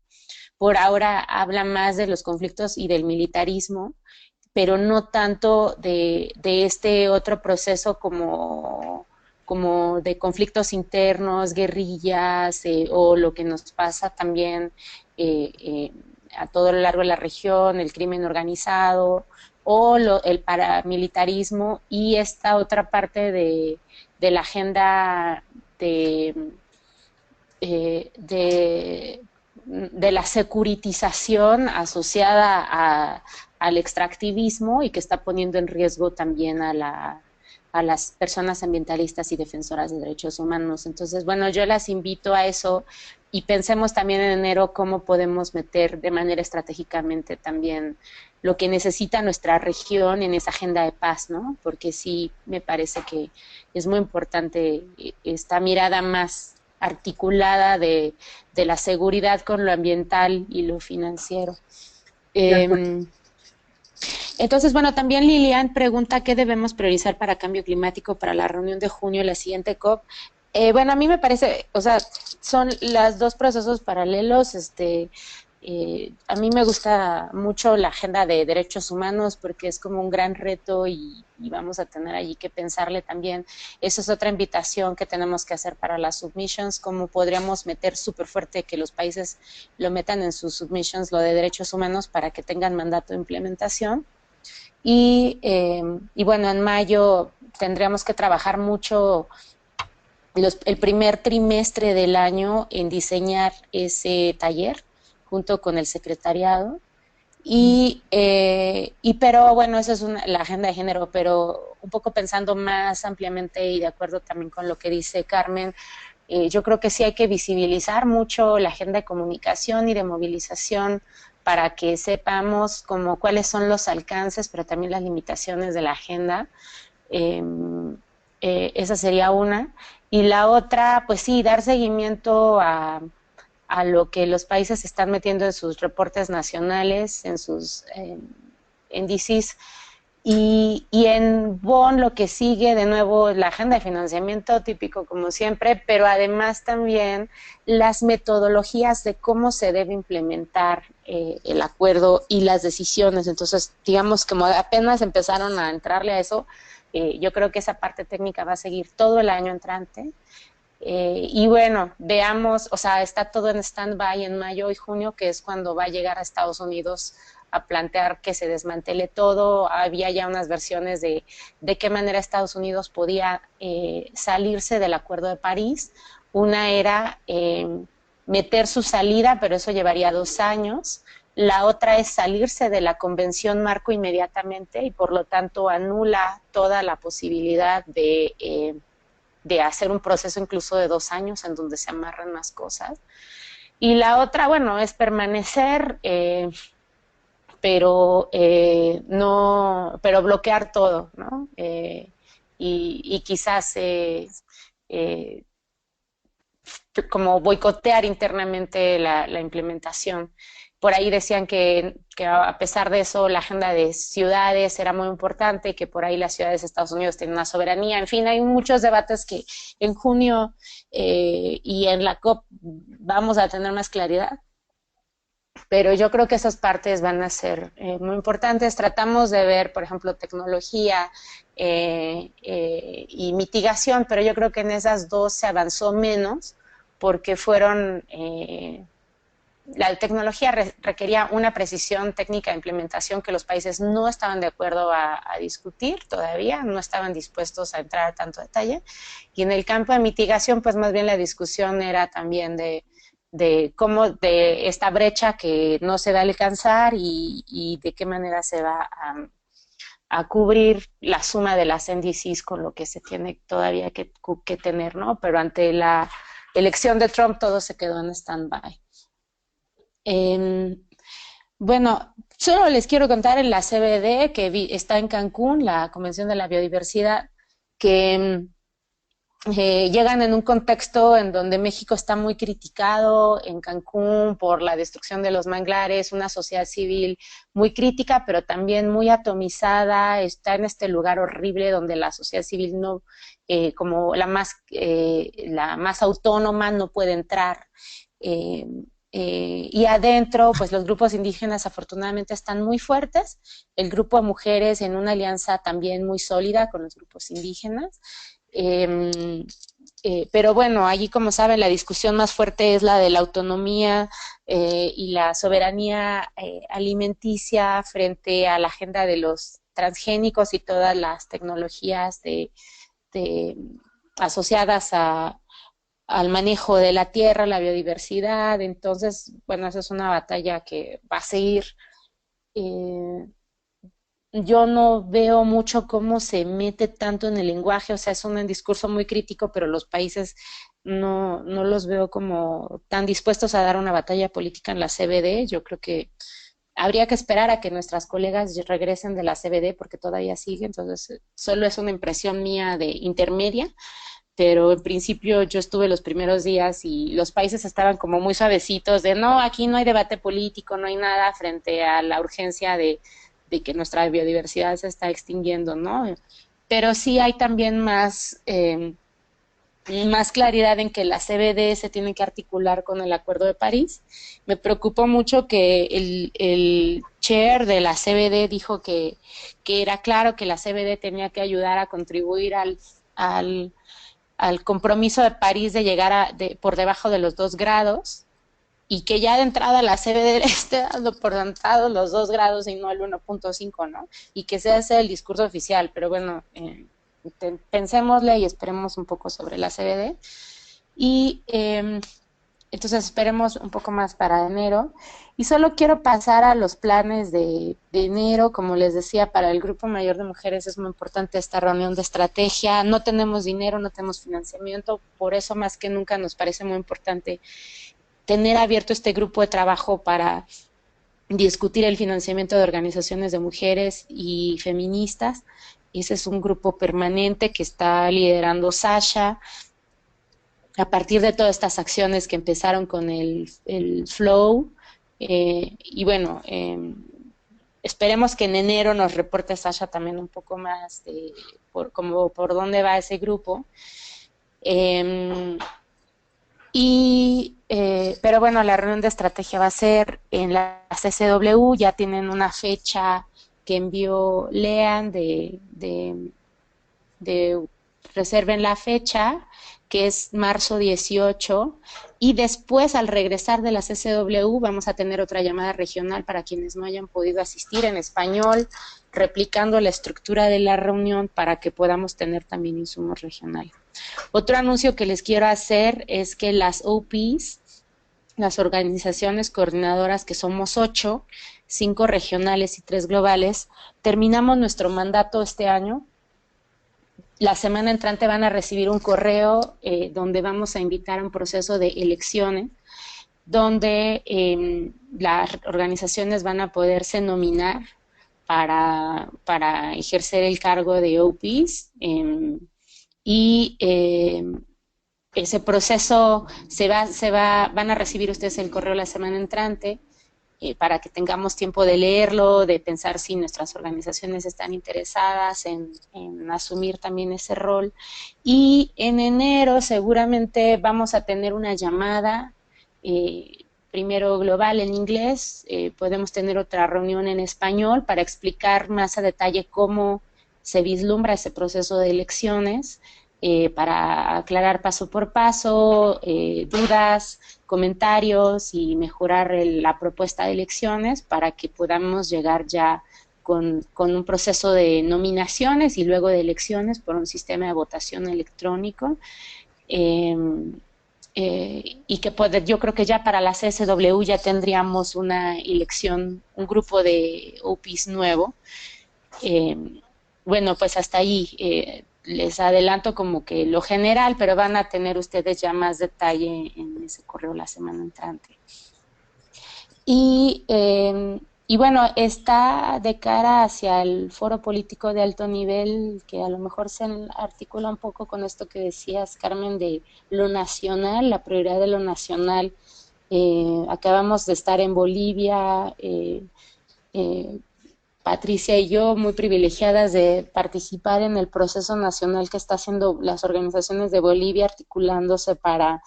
por ahora habla más de los conflictos y del militarismo, pero no tanto de este otro proceso como de conflictos internos, guerrillas, o lo que nos pasa también a todo lo largo de la región, el crimen organizado o el paramilitarismo, y esta otra parte de la agenda de la securitización asociada al extractivismo y que está poniendo en riesgo también a las personas ambientalistas y defensoras de derechos humanos. Entonces, bueno, yo las invito a eso y pensemos también en enero cómo podemos meter de manera estratégicamente también lo que necesita nuestra región en esa agenda de paz, ¿no? Porque sí me parece que es muy importante esta mirada más articulada de la seguridad con lo ambiental y lo financiero. Entonces, bueno, también Lilian pregunta qué debemos priorizar para cambio climático para la reunión de junio, la siguiente COP. Bueno, a mí me parece, o sea, son los dos procesos paralelos. A mí me gusta mucho la agenda de derechos humanos porque es como un gran reto y vamos a tener allí que pensarle también. Eso es otra invitación que tenemos que hacer para las submissions, cómo podríamos meter súper fuerte que los países lo metan en sus submissions, lo de derechos humanos, para que tengan mandato de implementación. Y bueno, en mayo tendríamos que trabajar mucho el primer trimestre del año en diseñar ese taller junto con el secretariado. Pero bueno, esa es la agenda de género, pero un poco pensando más ampliamente y de acuerdo también con lo que dice Carmen, yo creo que sí hay que visibilizar mucho la agenda de comunicación y de movilización para que sepamos como cuáles son los alcances, pero también las limitaciones de la agenda. Esa sería una. Y la otra, pues sí, dar seguimiento a lo que los países están metiendo en sus reportes nacionales, en sus índices. Y en Bonn lo que sigue, de nuevo, la agenda de financiamiento, típico como siempre, pero además también las metodologías de cómo se debe implementar el acuerdo y las decisiones. Entonces, digamos, como apenas empezaron a entrarle a eso, yo creo que esa parte técnica va a seguir todo el año entrante. Y bueno, veamos, o sea, está todo en stand-by en mayo y junio, que es cuando va a llegar a Estados Unidos a plantear que se desmantele todo. Había ya unas versiones de qué manera Estados Unidos podía salirse del Acuerdo de París. Una era meter su salida, pero eso llevaría 2 años. La otra es salirse de la Convención Marco inmediatamente y por lo tanto anula toda la posibilidad de hacer un proceso incluso de 2 años en donde se amarran más cosas. Y la otra, bueno, es permanecer, pero bloquear todo, ¿no? Y quizás como boicotear internamente la implementación. Por ahí decían que a pesar de eso la agenda de ciudades era muy importante, que por ahí las ciudades de Estados Unidos tienen una soberanía. En fin, hay muchos debates que en junio y en la COP vamos a tener más claridad. Pero yo creo que esas partes van a ser muy importantes. Tratamos de ver, por ejemplo, tecnología y mitigación, pero yo creo que en esas dos se avanzó menos porque fueron... la tecnología requería una precisión técnica de implementación que los países no estaban de acuerdo a discutir todavía, no estaban dispuestos a entrar a tanto detalle. Y en el campo de mitigación, pues más bien la discusión era también de cómo, de esta brecha que no se va a alcanzar y de qué manera se va a cubrir la suma de las NDCs con lo que se tiene todavía que tener, ¿no? Pero ante la elección de Trump todo se quedó en stand-by. Bueno, solo les quiero contar en la CBD que está en Cancún, la Convención de la Biodiversidad, que llegan en un contexto en donde México está muy criticado en Cancún por la destrucción de los manglares, una sociedad civil muy crítica, pero también muy atomizada, está en este lugar horrible donde la sociedad civil no, como la más autónoma, no puede entrar. Y adentro, pues los grupos indígenas afortunadamente están muy fuertes, el grupo de mujeres en una alianza también muy sólida con los grupos indígenas, Pero bueno, allí, como saben, la discusión más fuerte es la de la autonomía y la soberanía alimenticia frente a la agenda de los transgénicos y todas las tecnologías de, asociadas al manejo de la tierra, la biodiversidad. Entonces, bueno, esa es una batalla que va a seguir. Eh, yo no veo mucho cómo se mete tanto en el lenguaje, o sea, es un discurso muy crítico, pero los países no los veo como tan dispuestos a dar una batalla política en la CBD. Yo creo que habría que esperar a que nuestras colegas regresen de la CBD porque todavía sigue, entonces solo es una impresión mía de intermedia, pero en principio yo estuve los primeros días y los países estaban como muy suavecitos de no, aquí no hay debate político, no hay nada frente a la urgencia de que nuestra biodiversidad se está extinguiendo, ¿no? Pero sí hay también más claridad en que la CBD se tiene que articular con el Acuerdo de París. Me preocupó mucho que el chair de la CBD dijo que era claro que la CBD tenía que ayudar a contribuir al compromiso de París de llegar por debajo de los 2 grados, y que ya de entrada la CBD esté dando por sentado los 2 grados y no el 1.5, ¿no? Y que sea ese el discurso oficial, pero bueno, pensémosle y esperemos un poco sobre la CBD. Y entonces esperemos un poco más para enero. Y solo quiero pasar a los planes de enero. Como les decía, para el Grupo Mayor de Mujeres es muy importante esta reunión de estrategia. No tenemos dinero, no tenemos financiamiento, por eso más que nunca nos parece muy importante tener abierto este grupo de trabajo para discutir el financiamiento de organizaciones de mujeres y feministas. Ese es un grupo permanente que está liderando Sasha a partir de todas estas acciones que empezaron con el Flow. Y bueno, esperemos que en enero nos reporte Sasha también un poco más de por dónde va ese grupo. Pero bueno, la reunión de estrategia va a ser en la CCW. Ya tienen una fecha que envió Lean de reserven la fecha, que es marzo 18, y después, al regresar de la CCW, vamos a tener otra llamada regional para quienes no hayan podido asistir en español, replicando la estructura de la reunión para que podamos tener también insumos regionales. Otro anuncio que les quiero hacer es que las OPs, las organizaciones coordinadoras, que somos 8, 5 regionales y 3 globales, terminamos nuestro mandato este año. La semana entrante van a recibir un correo donde vamos a invitar a un proceso de elecciones, donde las organizaciones van a poderse nominar para ejercer el cargo de OPs. Y ese proceso van a recibir ustedes el correo la semana entrante para que tengamos tiempo de leerlo, de pensar si nuestras organizaciones están interesadas en asumir también ese rol. Y en enero seguramente vamos a tener una llamada, primero global en inglés, podemos tener otra reunión en español para explicar más a detalle cómo se vislumbra ese proceso de elecciones, para aclarar paso por paso dudas, comentarios y mejorar la propuesta de elecciones para que podamos llegar ya con un proceso de nominaciones y luego de elecciones por un sistema de votación electrónico. Y que yo creo que ya para la CSW ya tendríamos una elección, un grupo de OPs nuevo. Bueno, pues hasta ahí les adelanto como que lo general, pero van a tener ustedes ya más detalle en ese correo la semana entrante. Y bueno, está de cara hacia el foro político de alto nivel, que a lo mejor se articula un poco con esto que decías, Carmen, de lo nacional, la prioridad de lo nacional. Acabamos de estar en Bolivia, Patricia y yo, muy privilegiadas de participar en el proceso nacional que está haciendo las organizaciones de Bolivia, articulándose para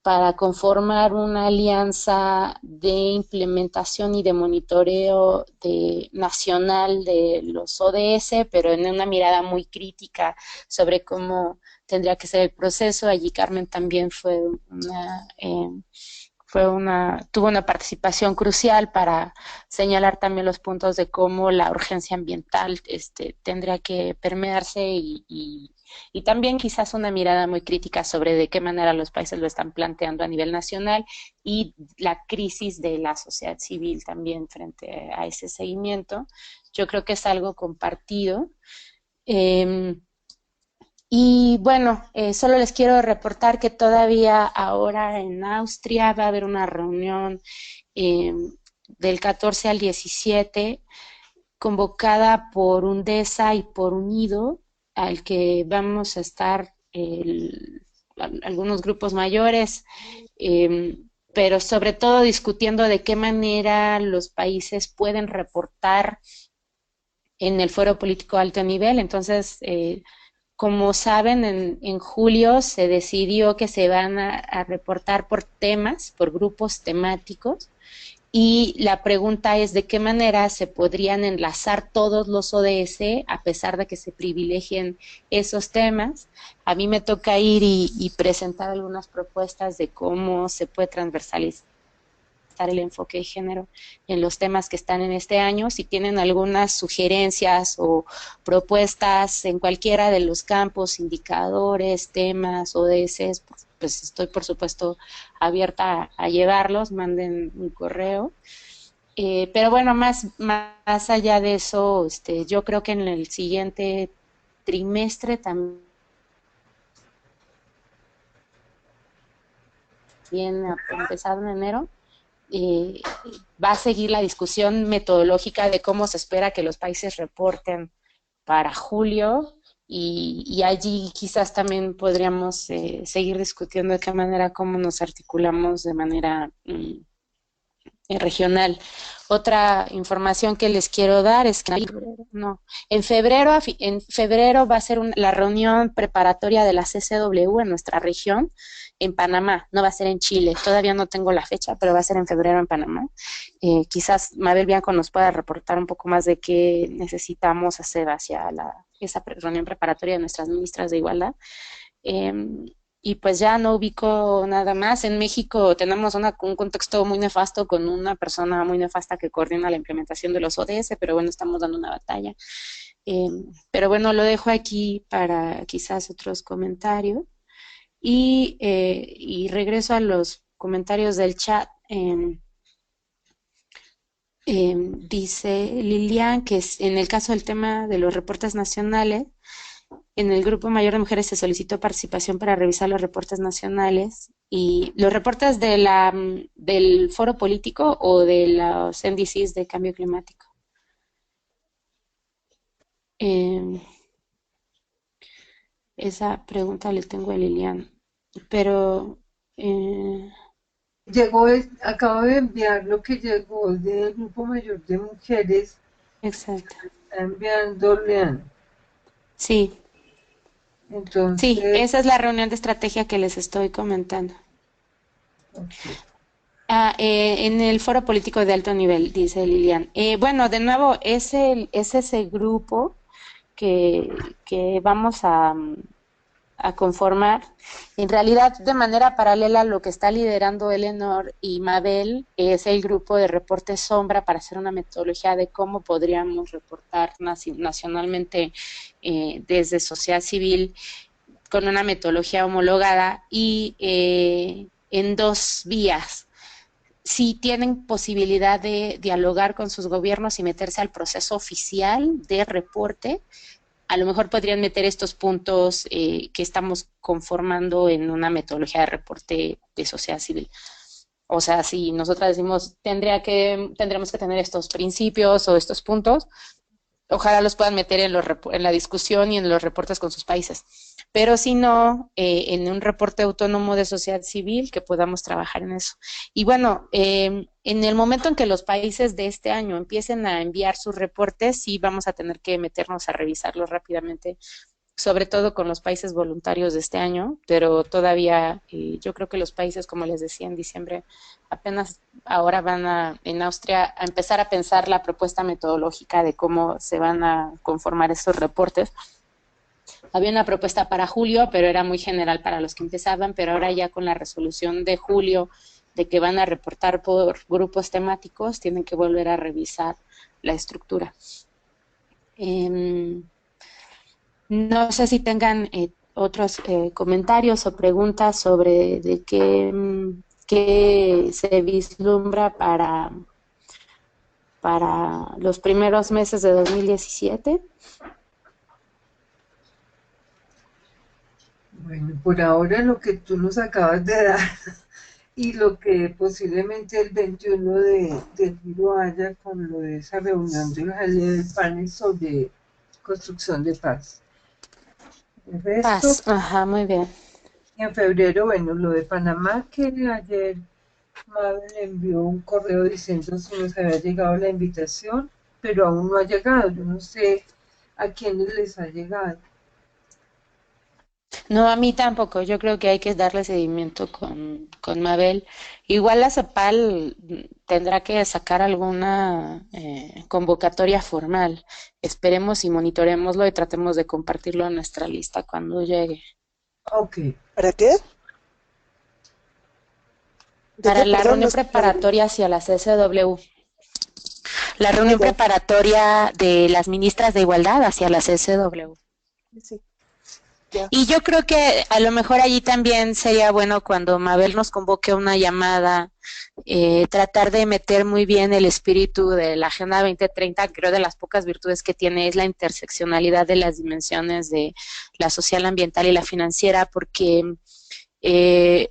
para conformar una alianza de implementación y de monitoreo nacional de los ODS, pero en una mirada muy crítica sobre cómo tendría que ser el proceso. Allí Carmen también tuvo una participación crucial para señalar también los puntos de cómo la urgencia ambiental tendría que permearse y también quizás una mirada muy crítica sobre de qué manera los países lo están planteando a nivel nacional y la crisis de la sociedad civil también frente a ese seguimiento. Yo creo que es algo compartido. Y bueno, solo les quiero reportar que todavía ahora en Austria va a haber una reunión del 14 al 17 convocada por UNDESA y por UNIDO, al que vamos a estar algunos grupos mayores, pero sobre todo discutiendo de qué manera los países pueden reportar en el foro político alto nivel. Entonces, como saben, en julio se decidió que se van a reportar por temas, por grupos temáticos, y la pregunta es de qué manera se podrían enlazar todos los ODS a pesar de que se privilegien esos temas. A mí me toca ir y presentar algunas propuestas de cómo se puede transversalizar el enfoque de género en los temas que están en este año. Si tienen algunas sugerencias o propuestas en cualquiera de los campos, indicadores, temas, ODS, pues estoy por supuesto abierta a llevarlos, manden un correo. Pero bueno, más allá de eso, yo creo que en el siguiente trimestre también empezado en enero, va a seguir la discusión metodológica de cómo se espera que los países reporten para julio y allí quizás también podríamos seguir discutiendo de qué manera, cómo nos articulamos de manera regional. Otra información que les quiero dar es que en febrero va a ser la reunión preparatoria de la CCW en nuestra región, en Panamá, no va a ser en Chile, todavía no tengo la fecha, pero va a ser en febrero en Panamá. Quizás Mabel Bianco nos pueda reportar un poco más de qué necesitamos hacer hacia esa reunión preparatoria de nuestras ministras de Igualdad. Y pues ya no ubico nada más. En México tenemos un contexto muy nefasto con una persona muy nefasta que coordina la implementación de los ODS, pero bueno, estamos dando una batalla. Pero bueno, lo dejo aquí para quizás otros comentarios. Y regreso a los comentarios del chat. Dice Lilian que en el caso del tema de los reportes nacionales, en el grupo mayor de mujeres se solicitó participación para revisar los reportes nacionales y los reportes del foro político o de los NDCs de cambio climático. Esa pregunta le tengo a Lilian, pero acabo de enviar lo que llegó del grupo mayor de mujeres. Exacto. Está enviando Leana. Sí. Entonces, sí, esa es la reunión de estrategia que les estoy comentando. Okay. En el foro político de alto nivel, dice Lilian. Bueno, de nuevo, es ese grupo que vamos a conformar. En realidad, de manera paralela, lo que está liderando Eleanor y Mabel es el grupo de reporte sombra para hacer una metodología de cómo podríamos reportar nacionalmente desde sociedad civil con una metodología homologada y en dos vías. Si tienen posibilidad de dialogar con sus gobiernos y meterse al proceso oficial de reporte, a lo mejor podrían meter estos puntos que estamos conformando en una metodología de reporte de sociedad civil. O sea, si nosotras decimos, tendremos que tener estos principios o estos puntos, ojalá los puedan meter en la discusión y en los reportes con sus países. Pero si no, en un reporte autónomo de sociedad civil, que podamos trabajar en eso. Y bueno, en el momento en que los países de este año empiecen a enviar sus reportes, sí vamos a tener que meternos a revisarlos rápidamente, sobre todo con los países voluntarios de este año, pero todavía yo creo que los países, como les decía en diciembre, apenas ahora van en Austria a empezar a pensar la propuesta metodológica de cómo se van a conformar estos reportes. Había una propuesta para julio, pero era muy general para los que empezaban, pero ahora ya con la resolución de julio de que van a reportar por grupos temáticos, tienen que volver a revisar la estructura. No sé si tengan otros comentarios o preguntas sobre de qué se vislumbra para los primeros meses de 2017. Bueno, por ahora lo que tú nos acabas de dar y lo que posiblemente el 21 de julio haya con lo de esa reunión del panel sobre construcción de paz. El resto, Paz, ajá, muy bien. y en febrero, bueno, lo de Panamá, que ayer Mabel envió un correo diciendo si nos había llegado la invitación, pero aún no ha llegado. Yo no sé a quiénes les ha llegado. No, a mí tampoco. Yo creo que hay que darle seguimiento con Mabel. Igual la CEPAL tendrá que sacar alguna convocatoria formal. Esperemos y monitoreémoslo y tratemos de compartirlo en nuestra lista cuando llegue. Ok. ¿Para qué? ¿De Para qué? la Perdón, no reunión escuché bien. preparatoria hacia la CSW. La Ah, reunión ya. preparatoria de las ministras de Igualdad hacia la CSW. Sí, ya. Y yo creo que a lo mejor allí también sería bueno cuando Mabel nos convoque a una llamada, tratar de meter muy bien el espíritu de la Agenda 2030. Creo de las pocas virtudes que tiene es la interseccionalidad de las dimensiones de la social, ambiental y la financiera, porque eh,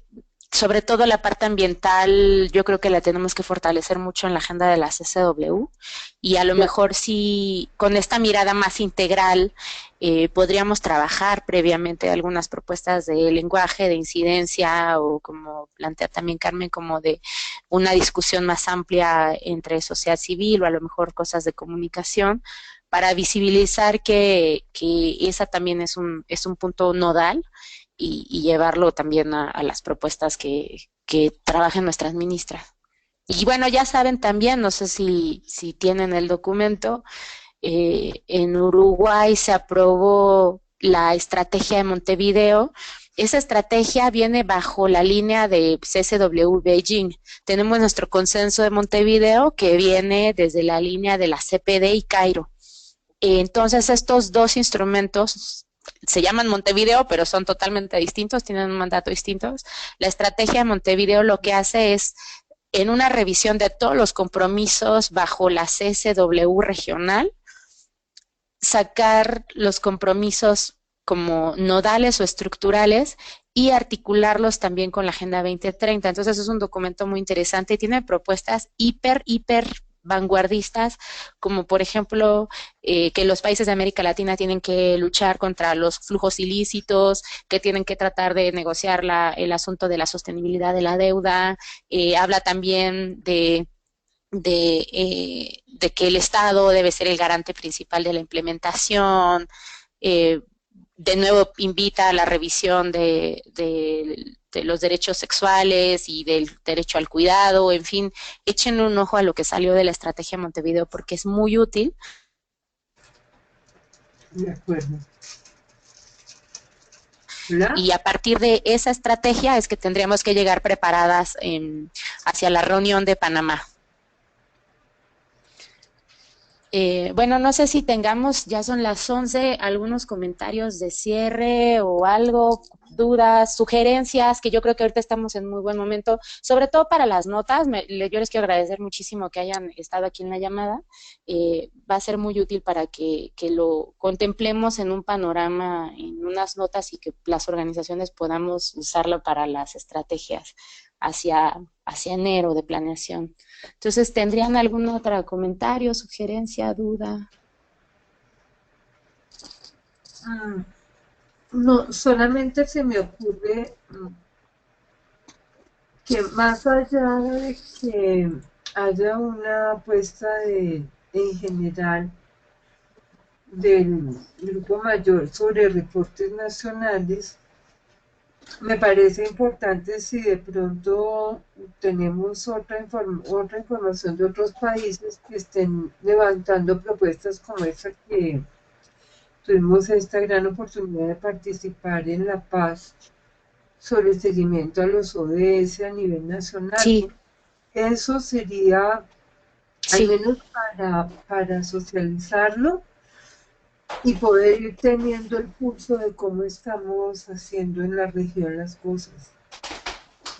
sobre todo la parte ambiental, yo creo que la tenemos que fortalecer mucho en la agenda de la CSW y a lo Ya. mejor sí, con esta mirada más integral, podríamos trabajar previamente algunas propuestas de lenguaje, de incidencia o como plantea también Carmen, como de una discusión más amplia entre sociedad civil o a lo mejor cosas de comunicación para visibilizar que esa también es un punto nodal y llevarlo también a las propuestas que trabajen nuestras ministras. Y bueno, ya saben también, no sé si tienen el documento, en Uruguay se aprobó la estrategia de Montevideo. Esa estrategia viene bajo la línea de CSW Beijing. Tenemos nuestro consenso de Montevideo que viene desde la línea de la CPD y Cairo. Entonces, estos dos instrumentos se llaman Montevideo, pero son totalmente distintos, tienen un mandato distinto. La estrategia de Montevideo lo que hace es, en una revisión de todos los compromisos bajo la CSW regional, sacar los compromisos como nodales o estructurales y articularlos también con la Agenda 2030. Entonces es un documento muy interesante y tiene propuestas hiper vanguardistas, como por ejemplo que los países de América Latina tienen que luchar contra los flujos ilícitos, que tienen que tratar de negociar el asunto de la sostenibilidad de la deuda, habla también de que el Estado debe ser el garante principal de la implementación, eh, de nuevo invita a la revisión de los derechos sexuales y del derecho al cuidado, en fin, echen un ojo a lo que salió de la estrategia Montevideo porque es muy útil. De acuerdo. ¿Hola? Y a partir de esa estrategia es que tendríamos que llegar preparadas hacia la reunión de Panamá. Bueno, no sé si tengamos, ya son las 11, algunos comentarios de cierre o algo, dudas, sugerencias, que yo creo que ahorita estamos en muy buen momento, sobre todo para las notas. Yo les quiero agradecer muchísimo que hayan estado aquí en la llamada. Va a ser muy útil para que lo contemplemos en un panorama, en unas notas y que las organizaciones podamos usarlo para las estrategias hacia enero de planeación. Entonces, ¿tendrían algún otro comentario, sugerencia, duda? No, solamente se me ocurre que más allá de que haya una apuesta en general del Grupo Mayor sobre reportes nacionales, me parece importante si de pronto tenemos otra información de otros países que estén levantando propuestas como esa que tuvimos esta gran oportunidad de participar en La Paz sobre el seguimiento a los ODS a nivel nacional. Sí, Eso sería, al sí. menos para socializarlo y poder ir teniendo el pulso de cómo estamos haciendo en la región las cosas.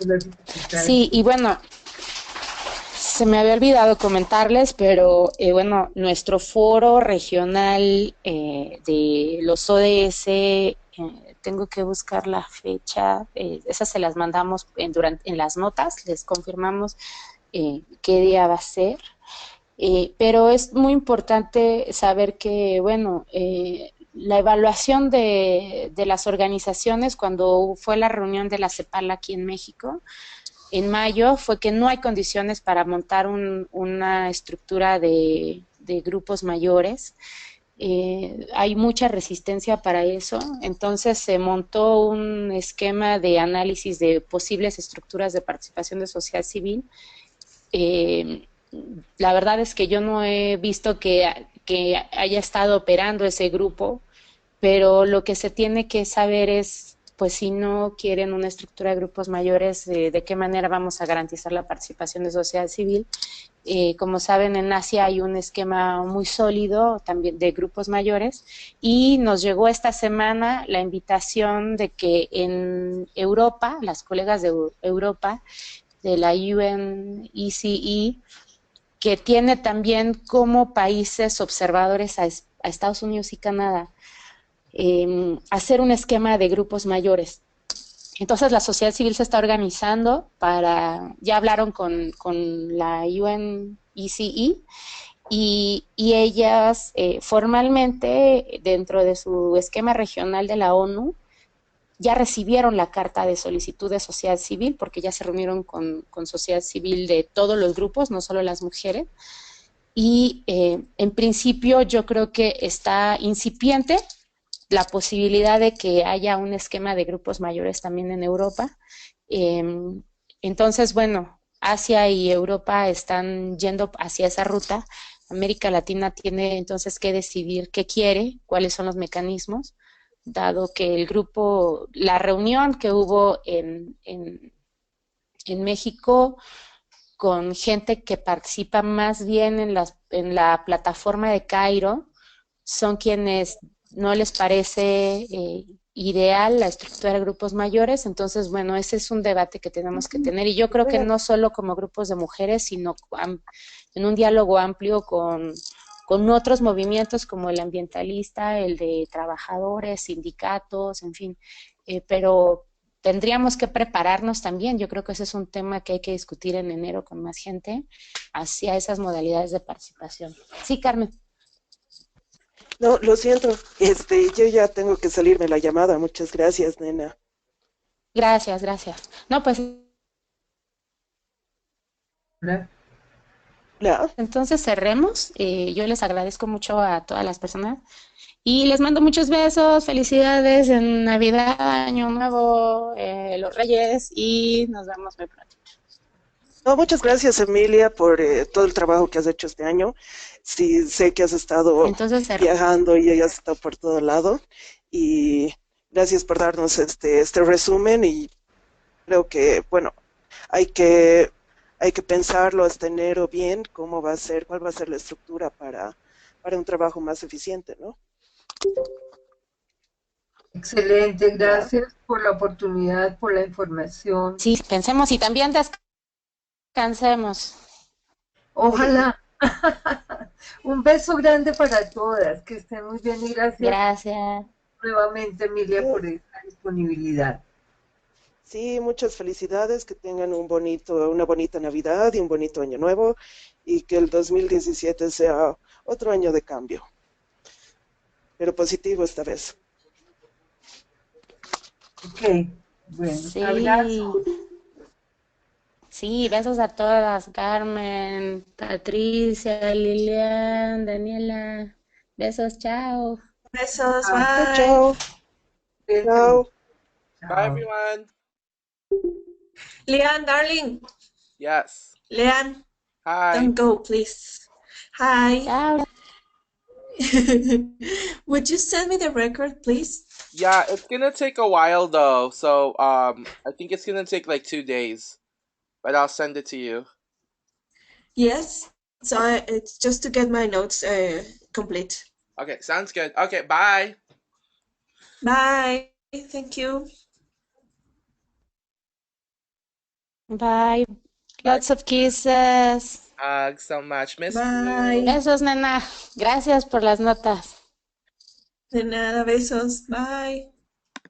Las dificultades. Sí, y bueno, se me había olvidado comentarles, pero bueno, nuestro foro regional de los ODS, tengo que buscar la fecha, esas se las mandamos en las notas, les confirmamos qué día va a ser. Pero es muy importante saber que, bueno, la evaluación de las organizaciones cuando fue la reunión de la CEPAL aquí en México, en mayo, fue que no hay condiciones para montar una estructura de grupos mayores. Hay mucha resistencia para eso, entonces se montó un esquema de análisis de posibles estructuras de participación de sociedad civil. Eh, la verdad es que yo no he visto que haya estado operando ese grupo, pero lo que se tiene que saber es, pues si no quieren una estructura de grupos mayores, de qué manera vamos a garantizar la participación de sociedad civil. Como saben, en Asia hay un esquema muy sólido también de grupos mayores y nos llegó esta semana la invitación de que en Europa, las colegas de Europa, de la UNECE, que tiene también como países observadores a Estados Unidos y Canadá, hacer un esquema de grupos mayores. Entonces la sociedad civil se está organizando ya hablaron con la UNECE y ellas formalmente dentro de su esquema regional de la ONU ya recibieron la carta de solicitud de sociedad civil porque ya se reunieron con sociedad civil de todos los grupos, no solo las mujeres, y en principio yo creo que está incipiente la posibilidad de que haya un esquema de grupos mayores también en Europa. Entonces, bueno, Asia y Europa están yendo hacia esa ruta. América Latina tiene entonces que decidir qué quiere, cuáles son los mecanismos, dado que el grupo, la reunión que hubo en México con gente que participa más bien en la plataforma de Cairo, son quienes no les parece ideal la estructura de grupos mayores, entonces, bueno, ese es un debate que tenemos que tener y yo creo que no solo como grupos de mujeres, sino en un diálogo amplio con otros movimientos como el ambientalista, el de trabajadores, sindicatos, en fin, pero tendríamos que prepararnos también, yo creo que ese es un tema que hay que discutir en enero con más gente hacia esas modalidades de participación. Sí, Carmen. No, lo siento, yo ya tengo que salirme la llamada. Muchas gracias, nena. Gracias, gracias. No, pues ¿Verdad? Hola. entonces cerremos. Yo les agradezco mucho a todas las personas y les mando muchos besos, felicidades en Navidad, Año Nuevo, los Reyes y nos vemos muy pronto. No, muchas gracias, Emilia, por todo el trabajo que has hecho este año. Sí, sé que has estado Entonces viajando y has estado por todo lado. Y gracias por darnos este resumen. Y creo que, bueno, hay que, hay que pensarlo hasta enero bien, cómo va a ser, cuál va a ser la estructura para un trabajo más eficiente, ¿no? Excelente, Ya. gracias por la oportunidad, por la información. sí, pensemos y también descansemos. Ojalá. Un beso grande para todas, que estén muy bien y gracias Gracias. nuevamente, Emilia, por esta disponibilidad. Sí, muchas felicidades, que tengan una bonita Navidad y un bonito año nuevo y que el 2017 sea otro año de cambio, pero positivo esta vez. Ok, bueno, Sí, abrazo. sí, besos a todas, Carmen, Patricia, Lilian, Daniela, Besos, chao. Besos, Ah, bye. Chao. Cuídense Chao. mucho. Bye, Chao. everyone. Leanne, darling. Yes. Leanne, Hi. don't go, please. Hi. Chao. Would you send me the record, please? Yeah, it's gonna take a while though. So I think it's gonna take like 2 days, but I'll send it to you. Yes. So it's just to get my notes complete. Okay, sounds good. Okay, bye. Bye. Thank you. Bye. Lots of kisses. Hugs so much. Miss Bye. you. Besos, nena. Gracias por las notas. De nada, besos. Bye.